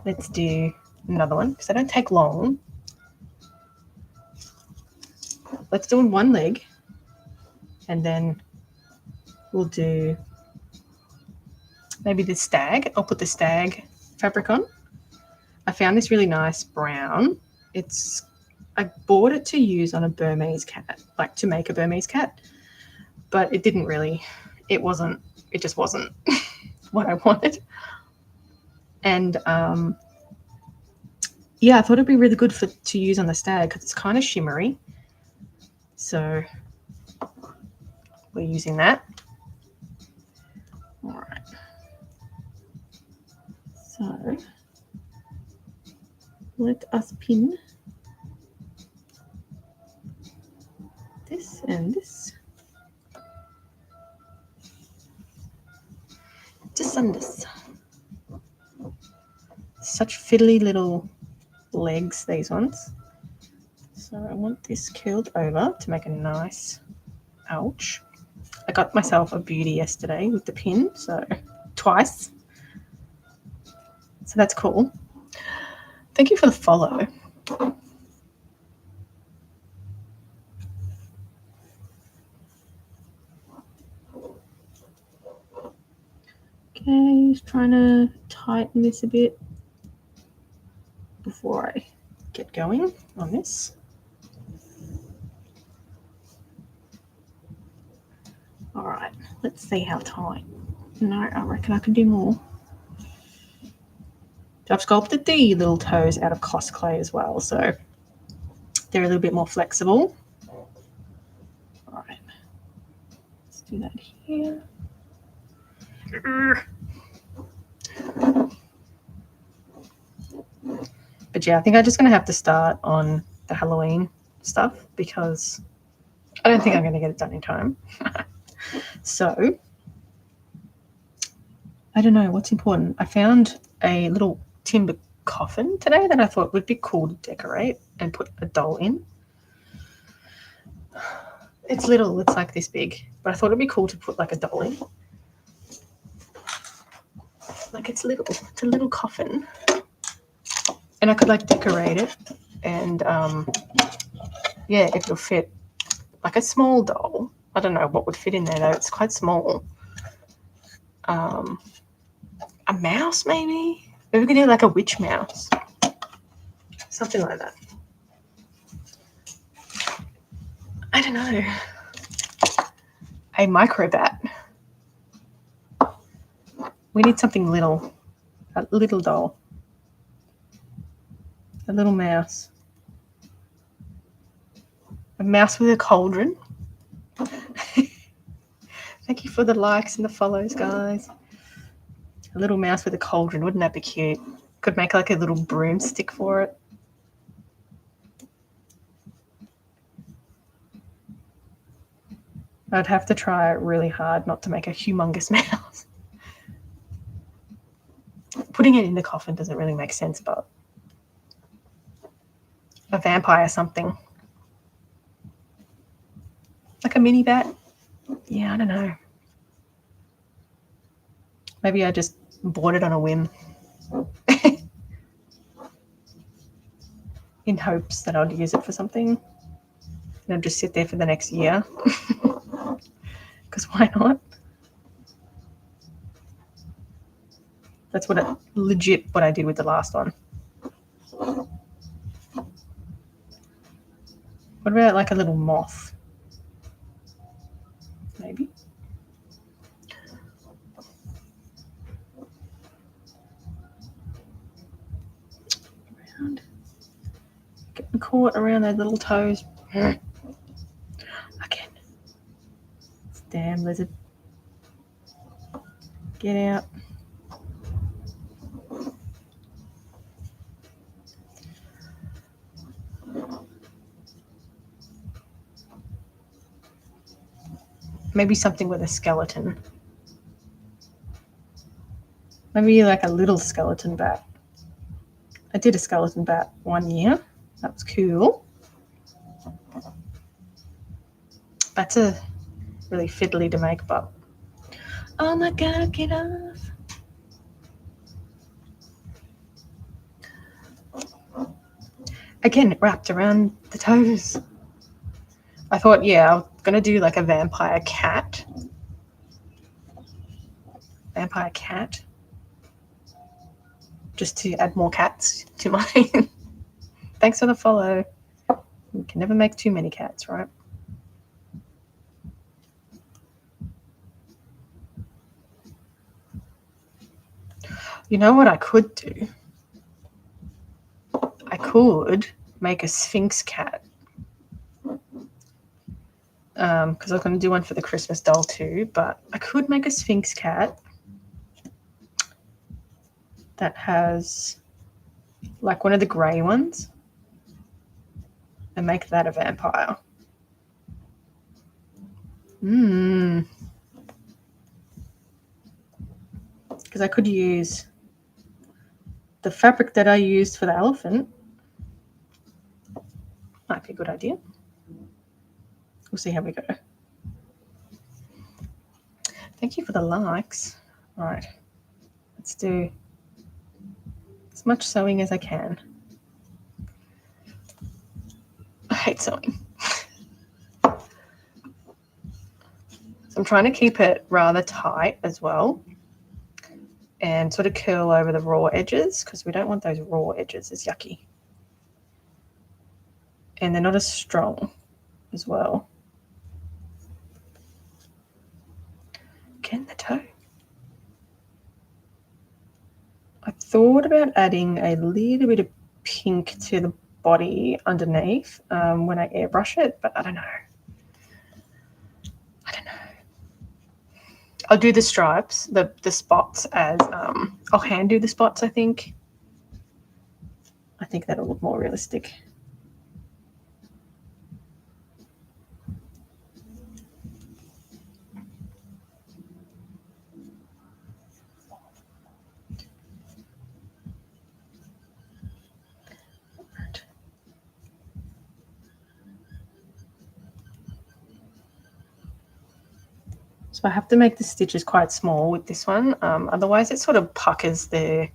A: Let's do another one because they don't take long. Let's do one leg and then we'll do maybe the stag. I'll put the stag fabric on. I found this really nice brown. I bought it to use on a Burmese cat, like to make a Burmese cat, but it just wasn't what I wanted. And yeah, I thought it'd be really good to use on the stag because it's kind of shimmery. So we're using that. All right. So let us pin this and this. Just on this. Such fiddly little legs, these ones. So I want this curled over to make a nice ouch. I got myself a beauty yesterday with the pin, so twice. So that's cool. Thank you for the follow. Okay, just trying to tighten this a bit before I get going on this. All right, let's see how tight. No, I reckon I can do more. I've sculpted the little toes out of Cos clay as well, so they're a little bit more flexible. All right, let's do that here. But yeah, I think I'm just going to have to start on the Halloween stuff because I don't think I'm going to get it done in time. So I don't know what's important. I found a little timber coffin today that I thought would be cool to decorate and put a doll in. It's little, it's like this big, but I thought it'd be cool to put like a doll in. Like it's a little coffin. And I could like decorate it and yeah, it'll fit like a small doll. I don't know what would fit in there though. It's quite small. A mouse maybe? Maybe we could do like a witch mouse. Something like that. I don't know. A micro bat. We need something little. A little doll. A little mouse. A mouse with a cauldron. Thank you for the likes and the follows, guys. A little mouse with a cauldron. Wouldn't that be cute? Could make like a little broomstick for it. I'd have to try really hard not to make a humongous mouse. Putting it in the coffin doesn't really make sense, but a vampire something. Like a mini bat? Yeah, I don't know. Maybe I just bought it on a whim. In hopes that I'd use it for something. And it'll just sit there for the next year. Because why not? That's what I did with the last one. What about like a little moth? Maybe. Around. caught around those little toes. Again. Damn lizard. Get out. Maybe something with a skeleton. Maybe like a little skeleton bat. I did a skeleton bat one year. That was cool. That's a really fiddly to make, but oh my god, get off. Again, wrapped around the toes. I thought, yeah, I was going to do like a vampire cat. Vampire cat. Just to add more cats to mine. Thanks for the follow. You can never make too many cats, right? You know what I could do? I could make a Sphinx cat. Because I was going to do one for the Christmas doll too, but I could make a Sphinx cat that has like one of the grey ones and make that a vampire. Because I could use the fabric that I used for the elephant. Might be a good idea. We'll see how we go. Thank you for the likes. All right, let's do as much sewing as I can. I hate sewing. So I'm trying to keep it rather tight as well and sort of curl over the raw edges because we don't want those raw edges. It's yucky. And they're not as strong as well. Again, the toe. I thought about adding a little bit of pink to the body underneath when I airbrush it, but I don't know. I'll do the stripes, the spots as I'll hand do the spots. I think that'll look more realistic. So I have to make the stitches quite small with this one, otherwise it sort of puckers the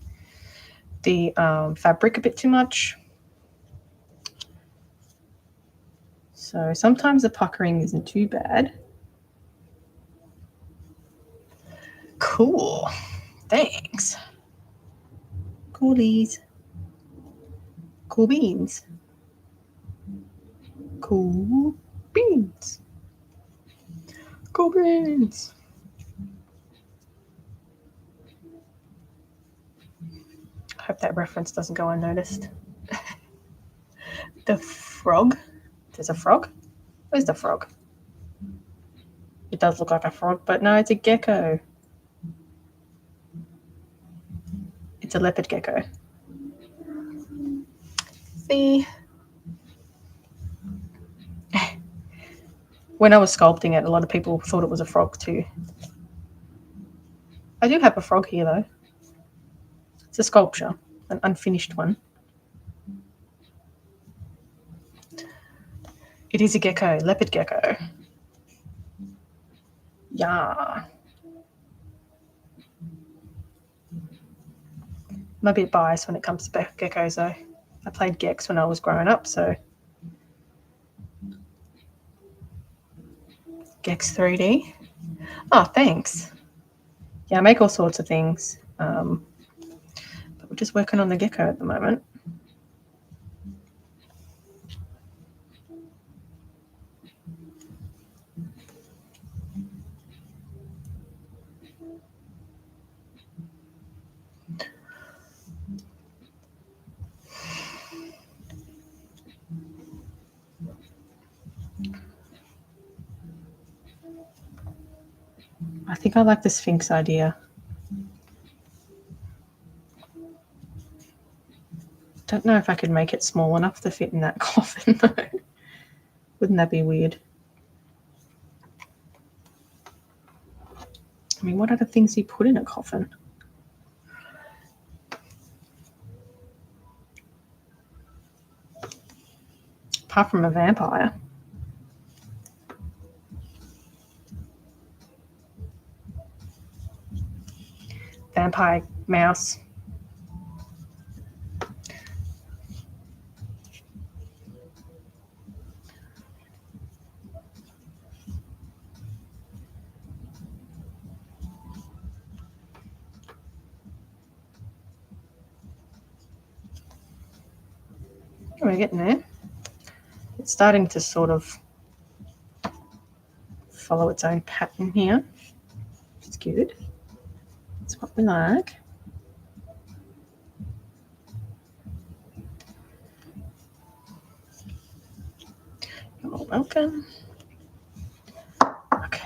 A: fabric a bit too much. So sometimes the puckering isn't too bad. Cool. Thanks. Coolies. Cool beans. Cool beans. Cool beans. I hope that reference doesn't go unnoticed. The frog. There's a frog? Where's the frog? It does look like a frog, but no, it's a gecko. It's a leopard gecko. See? When I was sculpting it, a lot of people thought it was a frog too. I do have a frog here though. It's a sculpture, an unfinished one. It is a gecko, leopard gecko. Yeah. I'm a bit biased when it comes to geckos though. I played gex when I was growing up, so. Gex 3D. Oh, thanks. Yeah, I make all sorts of things. But we're just working on the gecko at the moment. I think I like the Sphinx idea. Don't know if I could make it small enough to fit in that coffin though. Wouldn't that be weird? I mean, what other things do you put in a coffin? Apart from a vampire. Vampire mouse. We're getting there. It's starting to sort of follow its own pattern here. It's good. That's what we like. You're all welcome. Okay.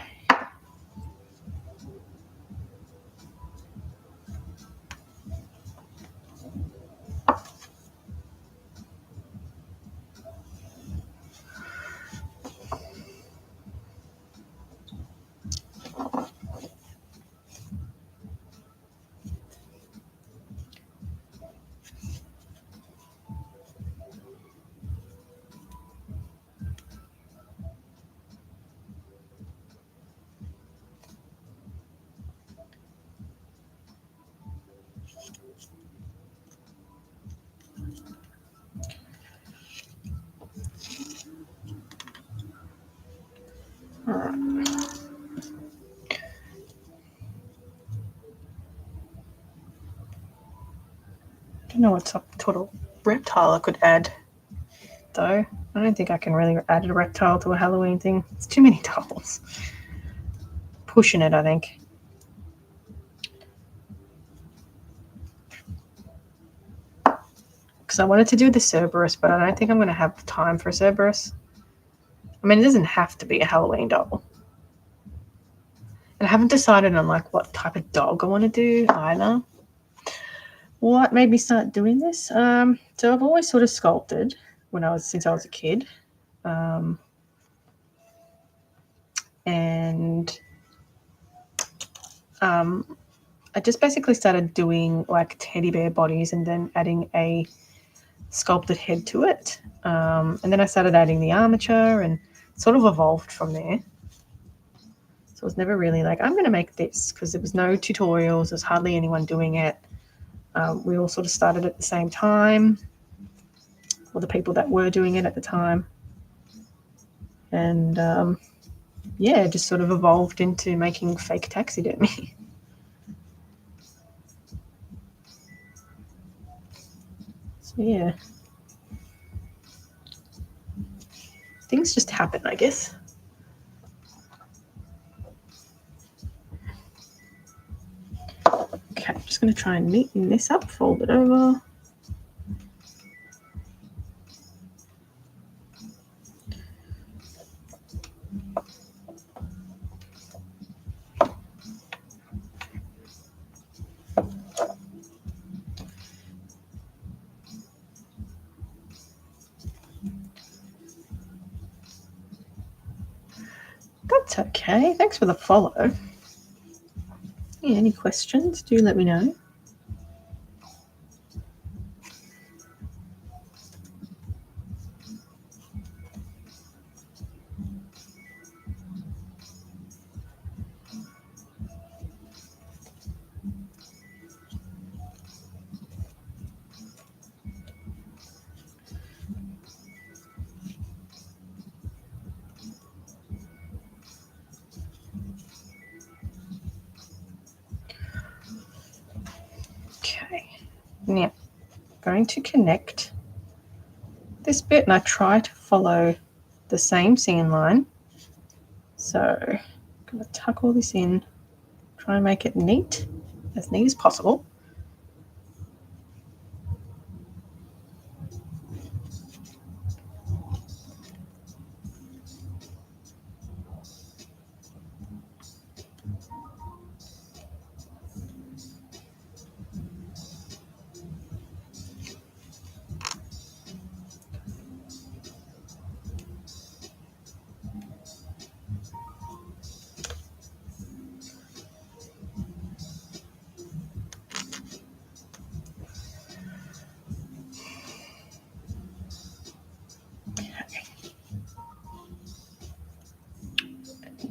A: All right. I don't know what sort of reptile I could add, though. I don't think I can really add a reptile to a Halloween thing. It's too many dolls. Pushing it, I think. Because I wanted to do the Cerberus, but I don't think I'm going to have time for a Cerberus. I mean, it doesn't have to be a Halloween doll. And I haven't decided on like what type of dog I want to do either. What made me start doing this? So I've always sort of sculpted since I was a kid. And I just basically started doing like teddy bear bodies and then adding a sculpted head to it. And then I started adding the armature and sort of evolved from there. So it was never really like, I'm going to make this, because there was no tutorials. There's hardly anyone doing it. We all sort of started at the same time, or the people that were doing it at the time. And yeah, just sort of evolved into making fake taxidermy. So yeah, things just happen, I guess. Okay, I'm just going to try and neaten this up, fold it over. That's okay. Thanks for the follow. Yeah, any questions, do let me know. Okay, now I'm going to connect this bit, and I try to follow the same seam line. So I'm going to tuck all this in, try and make it neat as possible.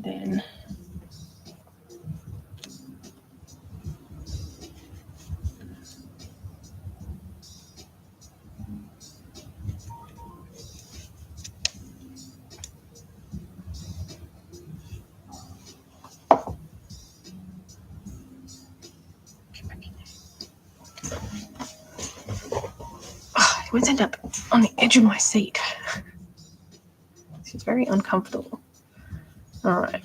A: then it won't end up on the edge of my seat. It's very uncomfortable. All right.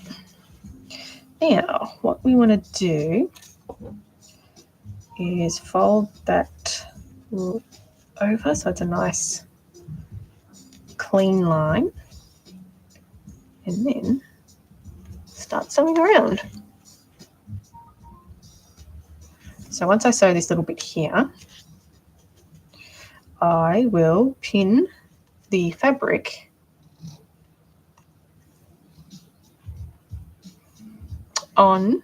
A: Now, what we want to do is fold that over so it's a nice clean line, and then start sewing around. So once I sew this little bit here, I will pin the fabric on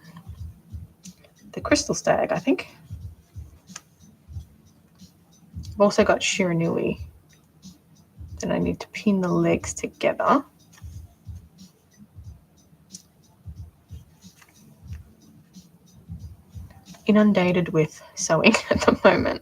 A: the crystal stag, I think. I've also got Shiranui. Then I need to pin the legs together. Inundated with sewing at the moment.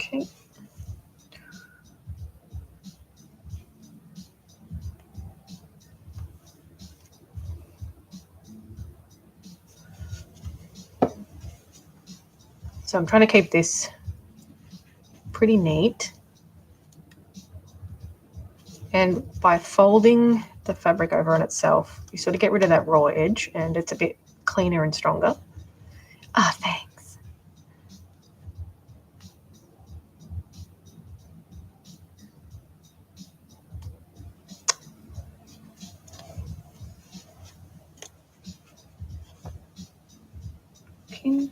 A: Okay. So I'm trying to keep this pretty neat. And by folding the fabric over on itself, you sort of get rid of that raw edge and it's a bit cleaner and stronger. Ah, thanks. Okay.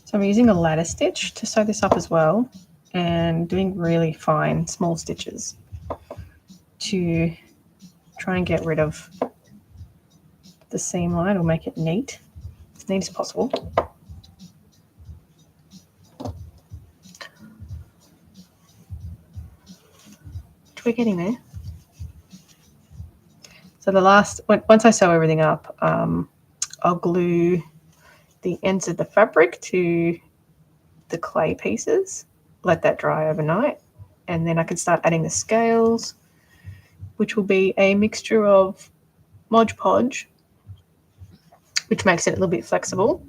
A: So I'm using a ladder stitch to sew this up as well, and doing really fine small stitches to try and get rid of the seam line or make it neat, as neat as possible. We're getting there. So the last, once I sew everything up, I'll glue the ends of the fabric to the clay pieces, let that dry overnight, and then I can start adding the scales, which will be a mixture of Mod Podge, which makes it a little bit flexible,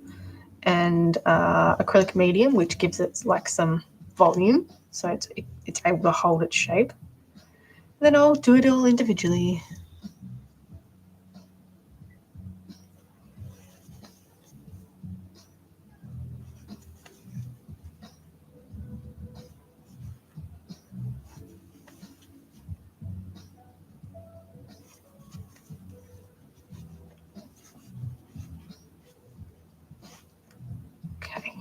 A: and acrylic medium, which gives it like some volume, so it's able to hold its shape. Then I'll do it all individually. Okay.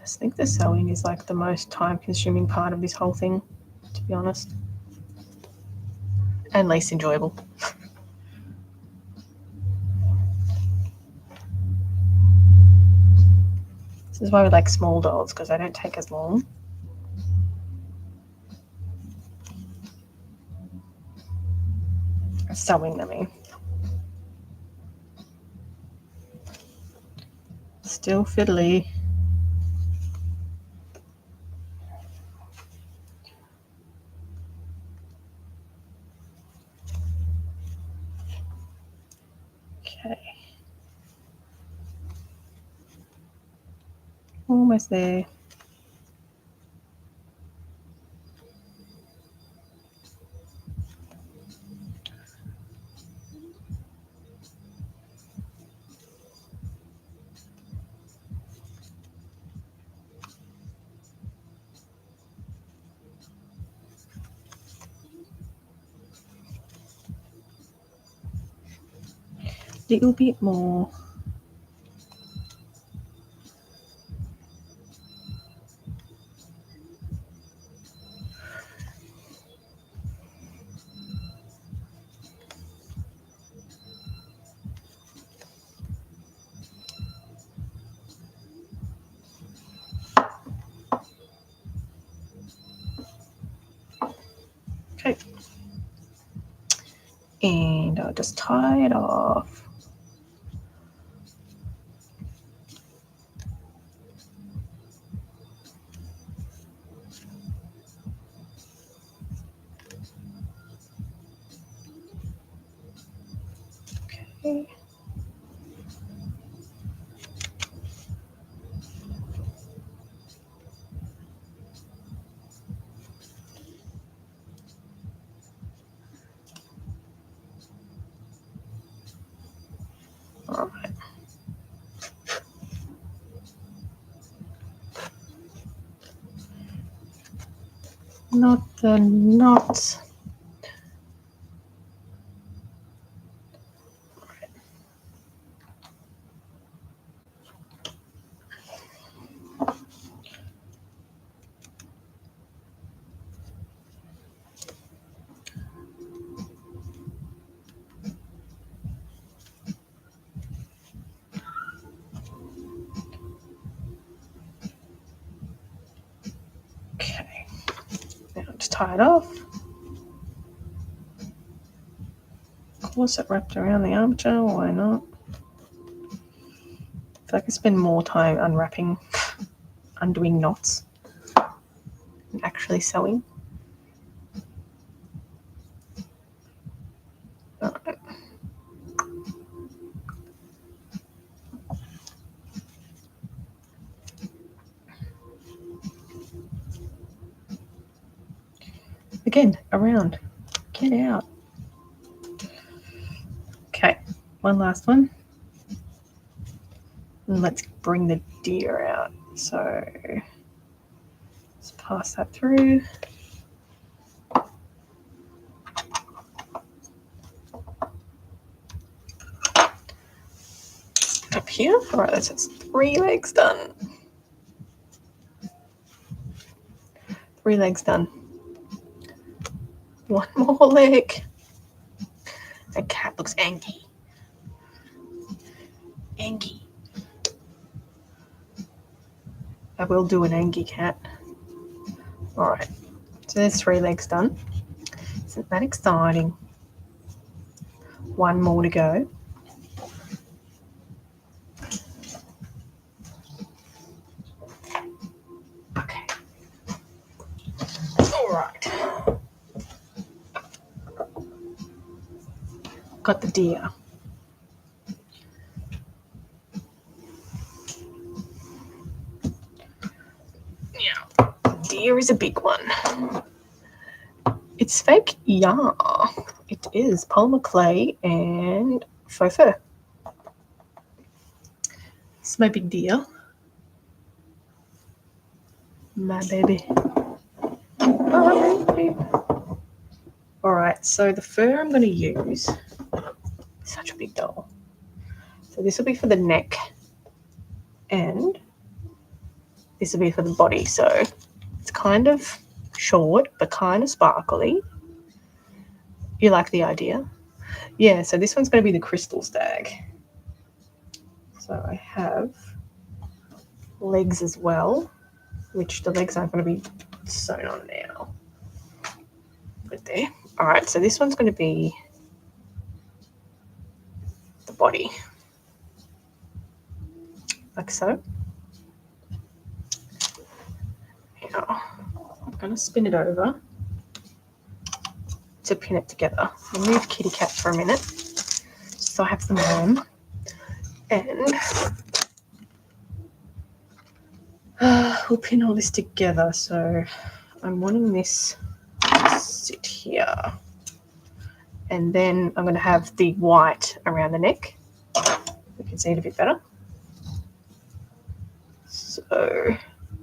A: I think the sewing is like the most time-consuming part of this whole thing, to be honest, and least enjoyable. This is why we like small dolls, because they don't take as long. Sewing them in. Still fiddly. Okay. Almost there. Little bit more. Okay. And I'll just tie it off. Okay. All right. Not the knots. Okay. Now just tie it off. Of course, it wrapped around the armature. Why not? I feel like I spend more time unwrapping, undoing knots, than actually sewing. All right. Again, around. Get out. Okay, one last one. And let's bring the deer out. So let's pass that through. Up here. All right, that's 3 legs done. 3 legs done. 1 more leg. That cat looks angry. Angry. I will do an angry cat. All right, so there's 3 legs done. Isn't that exciting? 1 more to go. Okay. All right. Got the deer. Now, deer is a big one. It's fake, yeah. It is polymer clay and faux fur. It's my big deer. My baby. My baby. All right, so the fur I'm going to use, such a big doll. So this will be for the neck and this will be for the body. So it's kind of short but kind of sparkly. You like the idea? Yeah, so this one's going to be the crystal stag. So I have legs as well, which the legs aren't going to be sewn on now. Put it there. All right, so this one's going to be the body, like so. Now, I'm going to spin it over to pin it together. I'll move Kitty Cat for a minute so I have some room. And we'll pin all this together. So I'm wanting this to sit here. And then I'm going to have the white around the neck. We can see it a bit better. So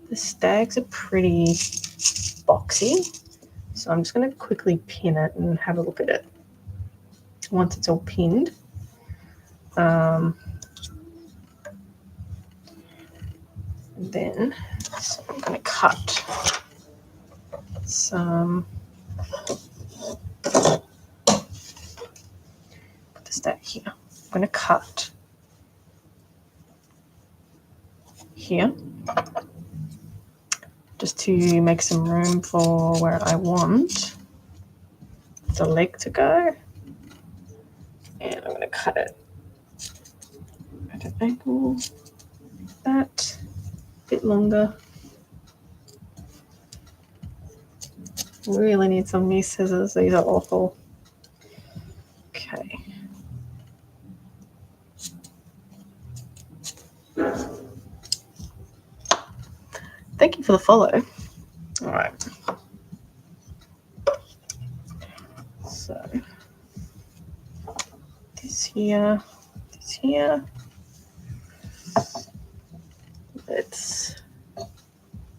A: the stags are pretty boxy. So I'm just going to quickly pin it and have a look at it once it's all pinned. Then so I'm going to cut some. Put the stag here. I'm going to cut here just to make some room for where I want the leg to go, and I'm going to cut it at an angle like that, a bit longer. Really need some new scissors, these are awful. Okay. Thank you for the follow. All right. So this here. Let's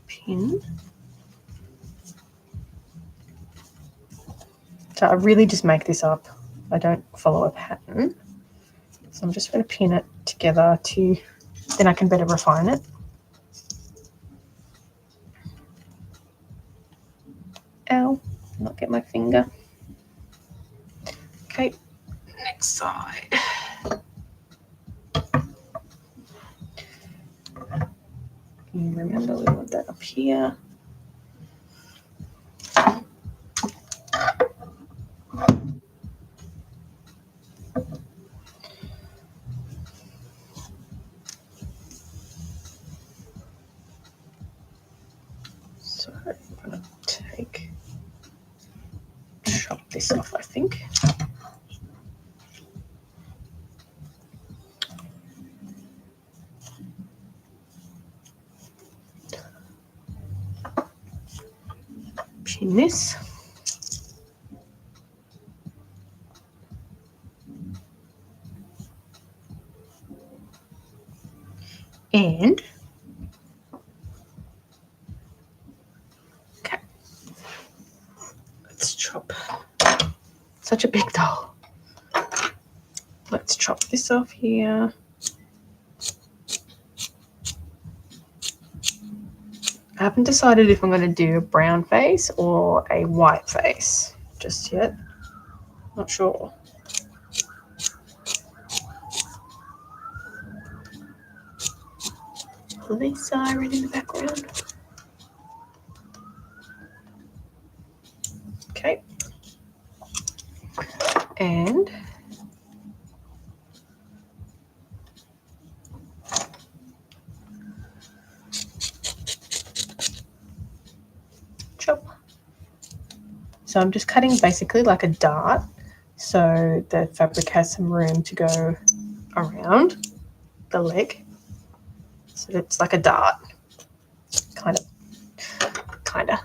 A: pin. So I really just make this up. I don't follow a pattern. So I'm just going to pin it together to, then I can better refine it. Ow, not get my finger. Okay, next side. You remember we want that up here. So I'm going to chop this off, I think. Pin this. And okay, let's chop. Such a big doll. Let's chop this off here. I haven't decided if I'm going to do a brown face or a white face just yet. Not sure. Police siren in the background. Okay. And chop. So I'm just cutting basically like a dart so the fabric has some room to go around the leg. So it's like a dart. Kind of.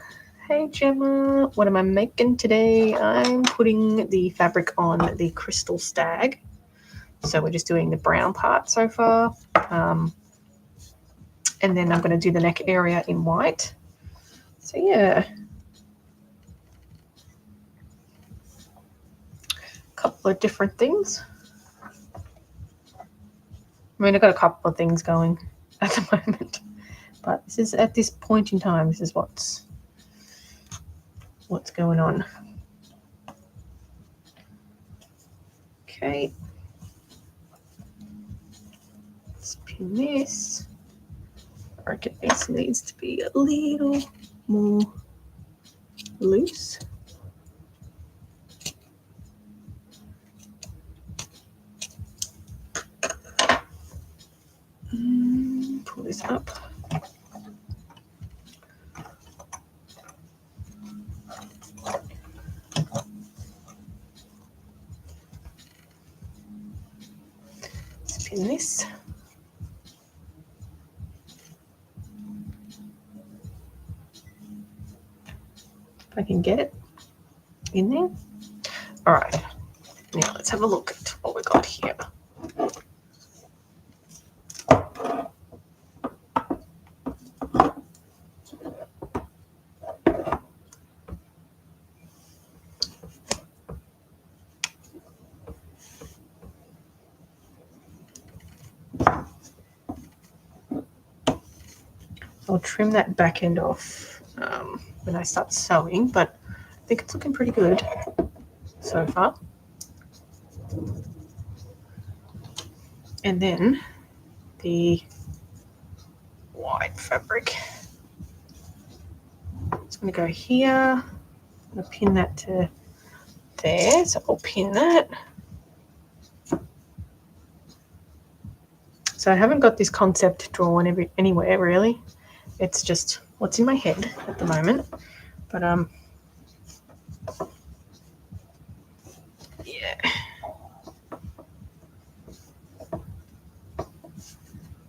A: Hey Gemma, what am I making today? I'm putting the fabric on the crystal stag. So we're just doing the brown part so far. And then I'm going to do the neck area in white. So yeah. A couple of different things. I mean, I've got a couple of things going at the moment. But this is at this point in time, this is what's going on. Okay. Let's pin this. I reckon this needs to be a little more loose. Pull this up. pin this. If I can get it in there. All right, now let's have a look at what we got here. I'll trim that back end off when I start sewing, but I think it's looking pretty good so far. And then the white fabric. It's going to go here. I'm going to pin that to there, so I'll pin that. So I haven't got this concept drawn anywhere really. It's just what's in my head at the moment. But yeah.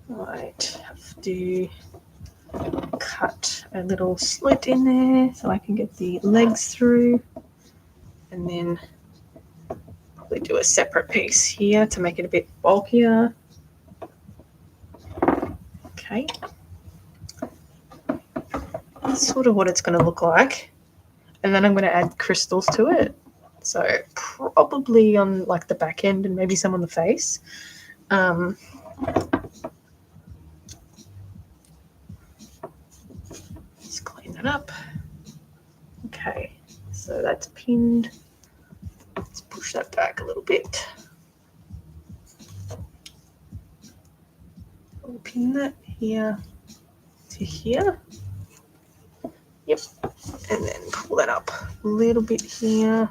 A: Right, have to cut a little slit in there so I can get the legs through, and then probably do a separate piece here to make it a bit bulkier. Okay, that's sort of what it's going to look like, and then I'm going to add crystals to it, so probably on like the back end and maybe some on the face. Just clean that up. Okay, so that's pinned. Let's push that back a little bit. We'll pin that here to here. Yep, and then pull that up a little bit here.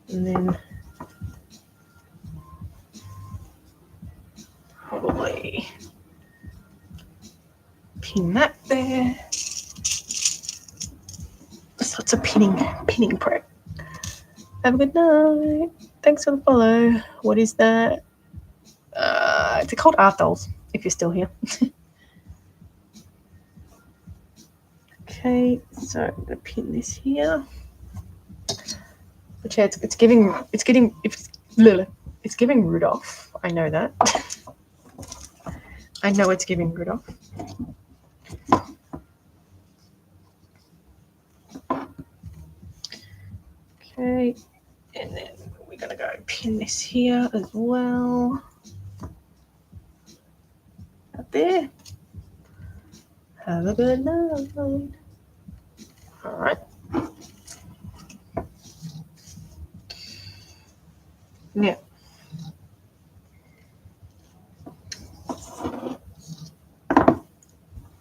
A: And then probably pin that there. Just lots of pinning prep. Have a good night. Thanks for the follow. What is that? It's called artdolls, if you're still here. Okay, so I'm gonna pin this here. But yeah, it's giving Rudolph. I know that. I know it's giving Rudolph. Okay, and then we're gonna go pin this here as well. Up there. Have a good night. All right. Now,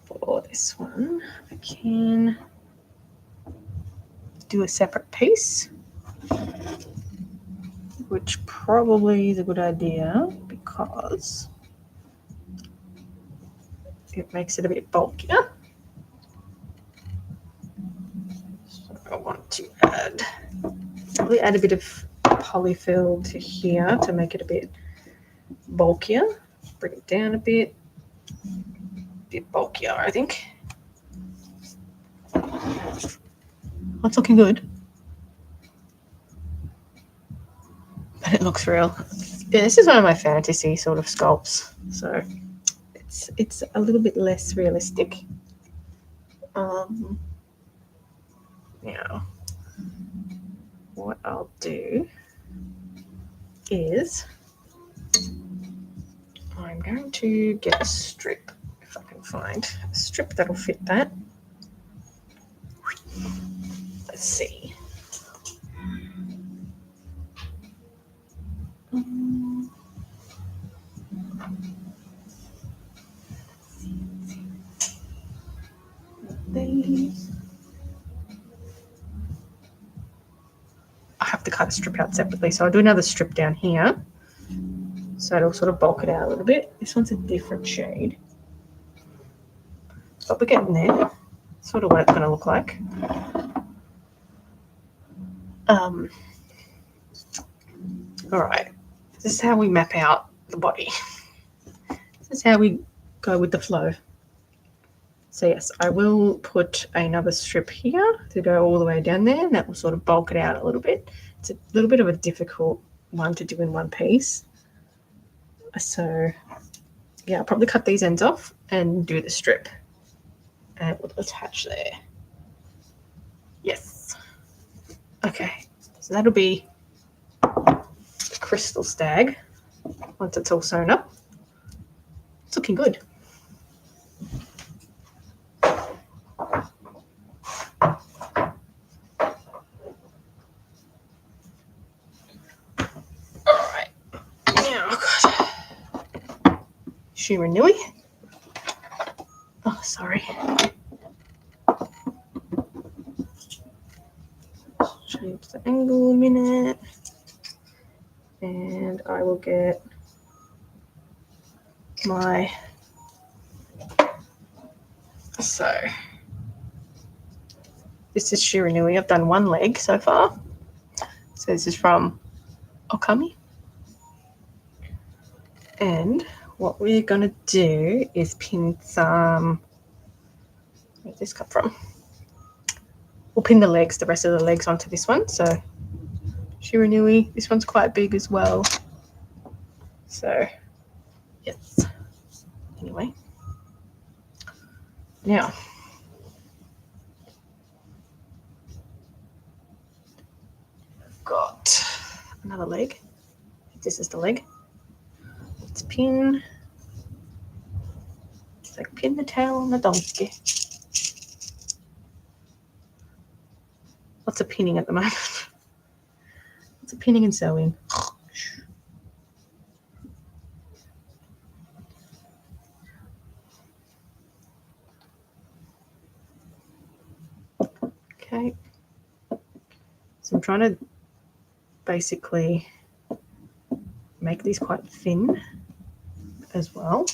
A: for this one, I can do a separate piece, which probably is a good idea because it makes it a bit bulkier. So I want to probably add a bit of polyfill to here to make it a bit bulkier. Bring it down a bit bulkier, I think. That's looking good. But it looks real. Yeah, this is one of my fantasy sort of sculpts, so it's a little bit less realistic. Now, what I'll do is I'm going to get a strip, if I can find a strip that'll fit that. Let's see. These. I have to cut a strip out separately, so I'll do another strip down here. So it'll sort of bulk it out a little bit. This one's a different shade. But we're getting there. Sort of what it's going to look like. All right, this is how we map out the body. This is how we go with the flow. So yes, I will put another strip here to go all the way down there, and that will sort of bulk it out a little bit. It's a little bit of a difficult one to do in one piece. So yeah, I'll probably cut these ends off and do the strip. And we'll attach there. Yes. Okay, so that'll be the crystal stag once it's all sewn up. It's looking good. Alright, now I've got Shiranui. Oh, sorry. Change the angle a minute. And I will get my, so this is Shiranui. I've done one leg so far. So this is from Okami. And what we're going to do is pin some, where did this come from? We'll pin the legs, the rest of the legs onto this one. So Shiranui, this one's quite big as well. So yes. Anyway. Now, I've got another leg. This is the leg. Let's pin. It's like pin the tail on the donkey. Lots of pinning at the moment. Lots of pinning and sewing. Okay. So I'm trying to basically make these quite thin as well.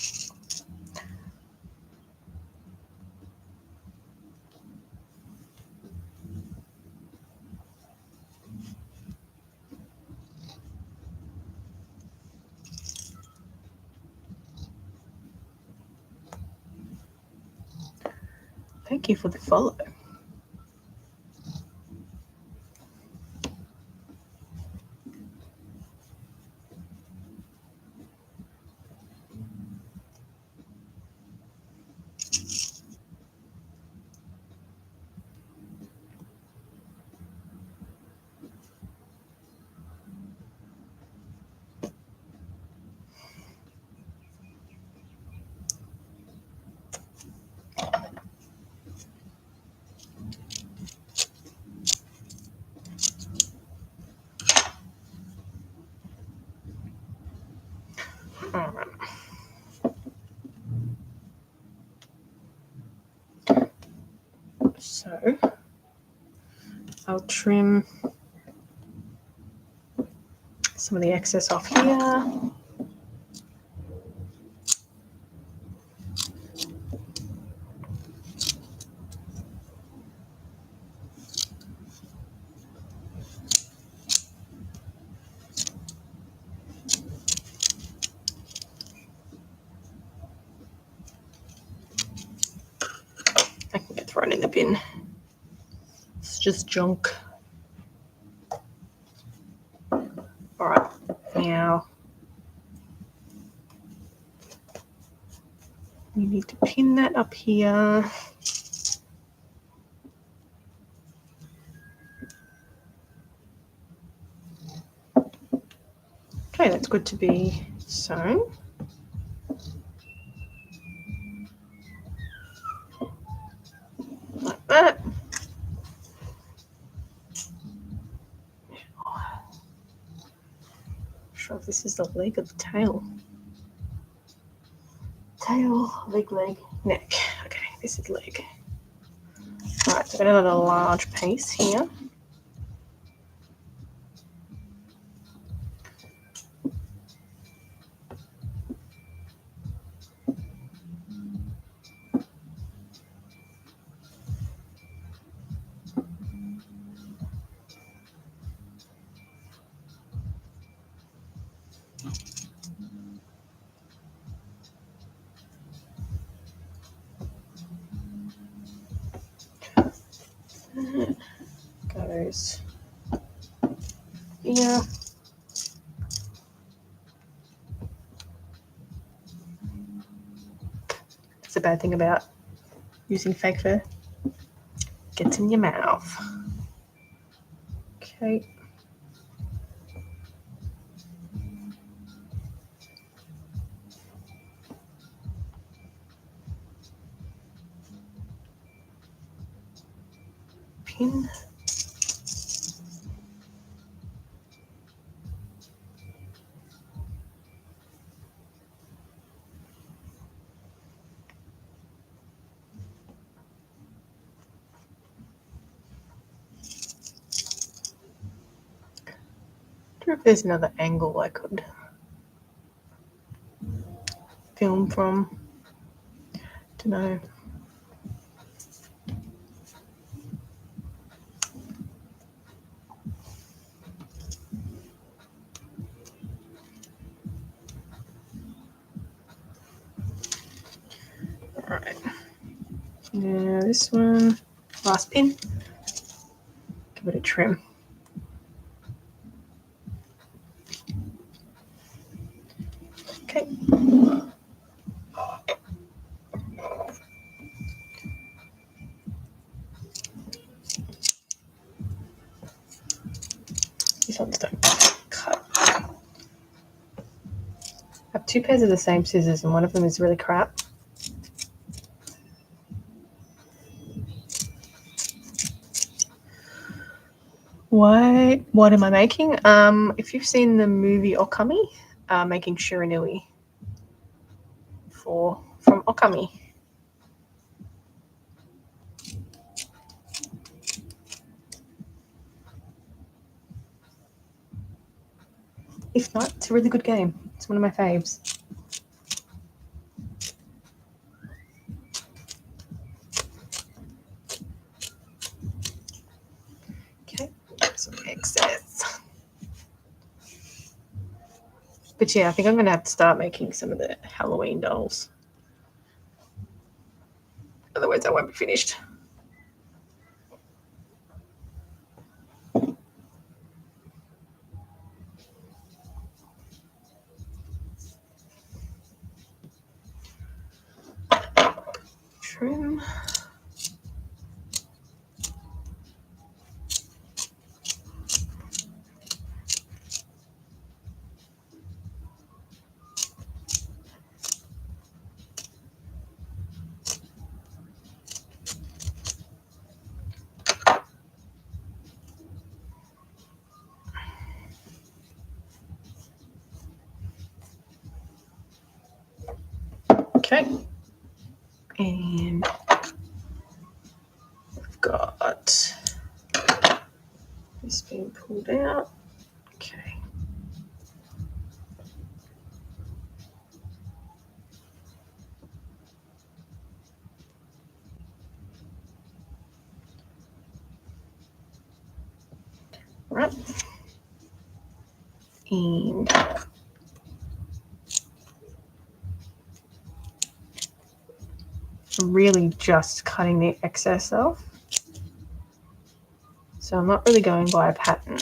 A: Thank you for the follow. All right. So I'll trim some of the excess off here. I can get thrown in the bin. It's just junk. All right, now we need to pin that up here. Okay, that's good to be sewn. Like that. Not sure if this is the leg or the tail. Tail, leg, neck. Okay, this is leg. All right, so I've got another large piece here. Goes here. That's a bad thing about using fake fur. Gets in your mouth. Okay. Pin. I wonder if there's another angle I could film from. Don't know. Alright. Now this one, last pin. Give it a trim. Okay. These ones don't cut. I have two pairs of the same scissors and one of them is really crap. What am I making? If you've seen the movie Okami, making shiranui from Okami. If not, it's a really good game. It's one of my faves. Okay, some excess. But yeah, I think I'm going to have to start making some of the Halloween dolls. Otherwise, I won't be finished. Trim. Okay. And I've got this being pulled out. Okay. Right. And I'm really just cutting the excess off. So I'm not really going by a pattern.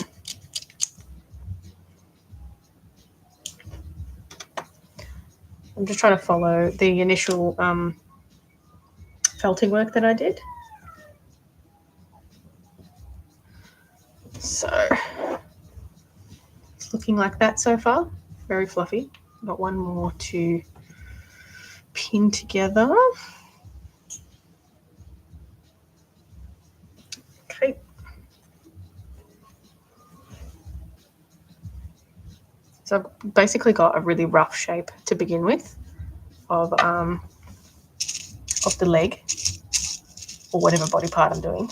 A: I'm just trying to follow the initial felting work that I did. So it's looking like that so far. Very fluffy. Got one more to pin together. Okay. So I've basically got a really rough shape to begin with of the leg or whatever body part I'm doing.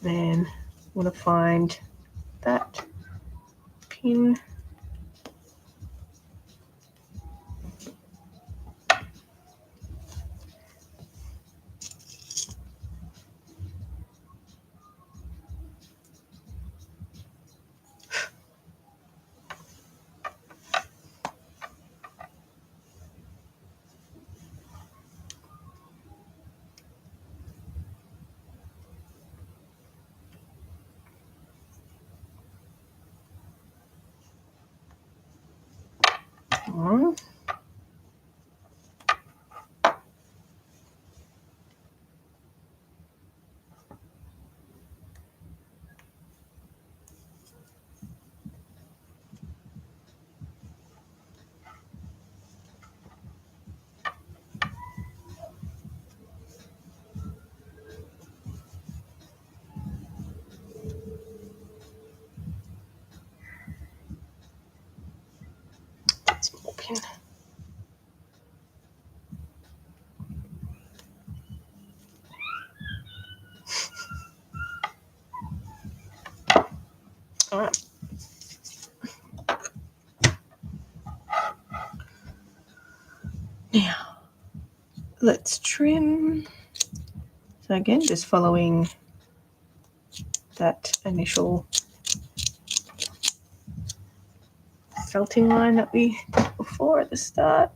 A: Then want to find that pin on. Small pin. All right. Now, let's trim. So again, just following that initial felting line that we did before at the start.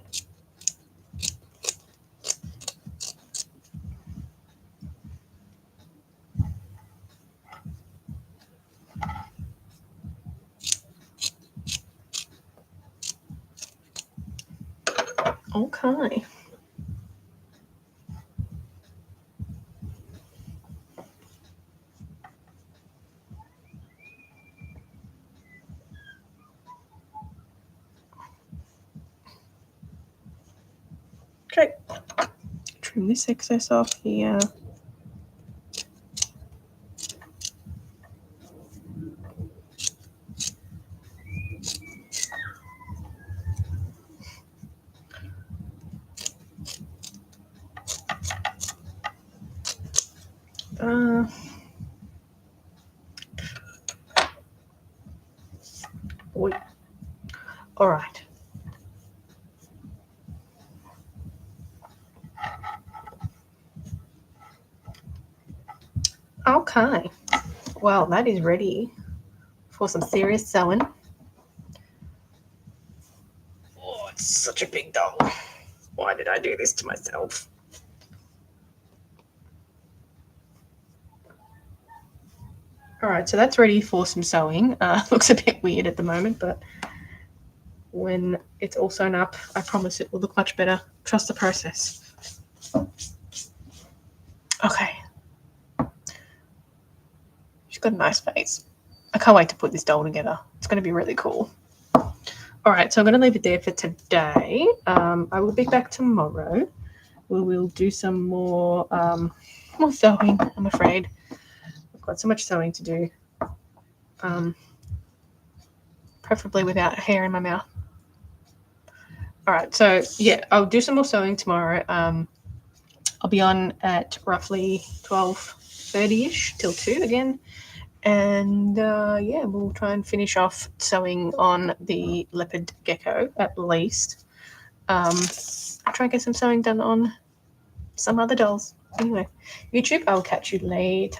A: Okay. Okay. Trim this excess off here. All right. Okay. Well, that is ready for some serious sewing. Oh, it's such a big doll. Why did I do this to myself? All right, so that's ready for some sewing. Looks a bit weird at the moment, but when it's all sewn up, I promise it will look much better. Trust the process. Okay. She's got a nice face. I can't wait to put this doll together. It's going to be really cool. All right, so I'm going to leave it there for today. I will be back tomorrow. We will do some more sewing, I'm afraid. I've got so much sewing to do. Preferably without hair in my mouth. All right, so yeah, I'll do some more sewing tomorrow. I'll be on at roughly 12:30ish till 2 again. And yeah, we'll try and finish off sewing on the leopard gecko at least. I'll try and get some sewing done on some other dolls. Anyway, YouTube, I'll catch you later.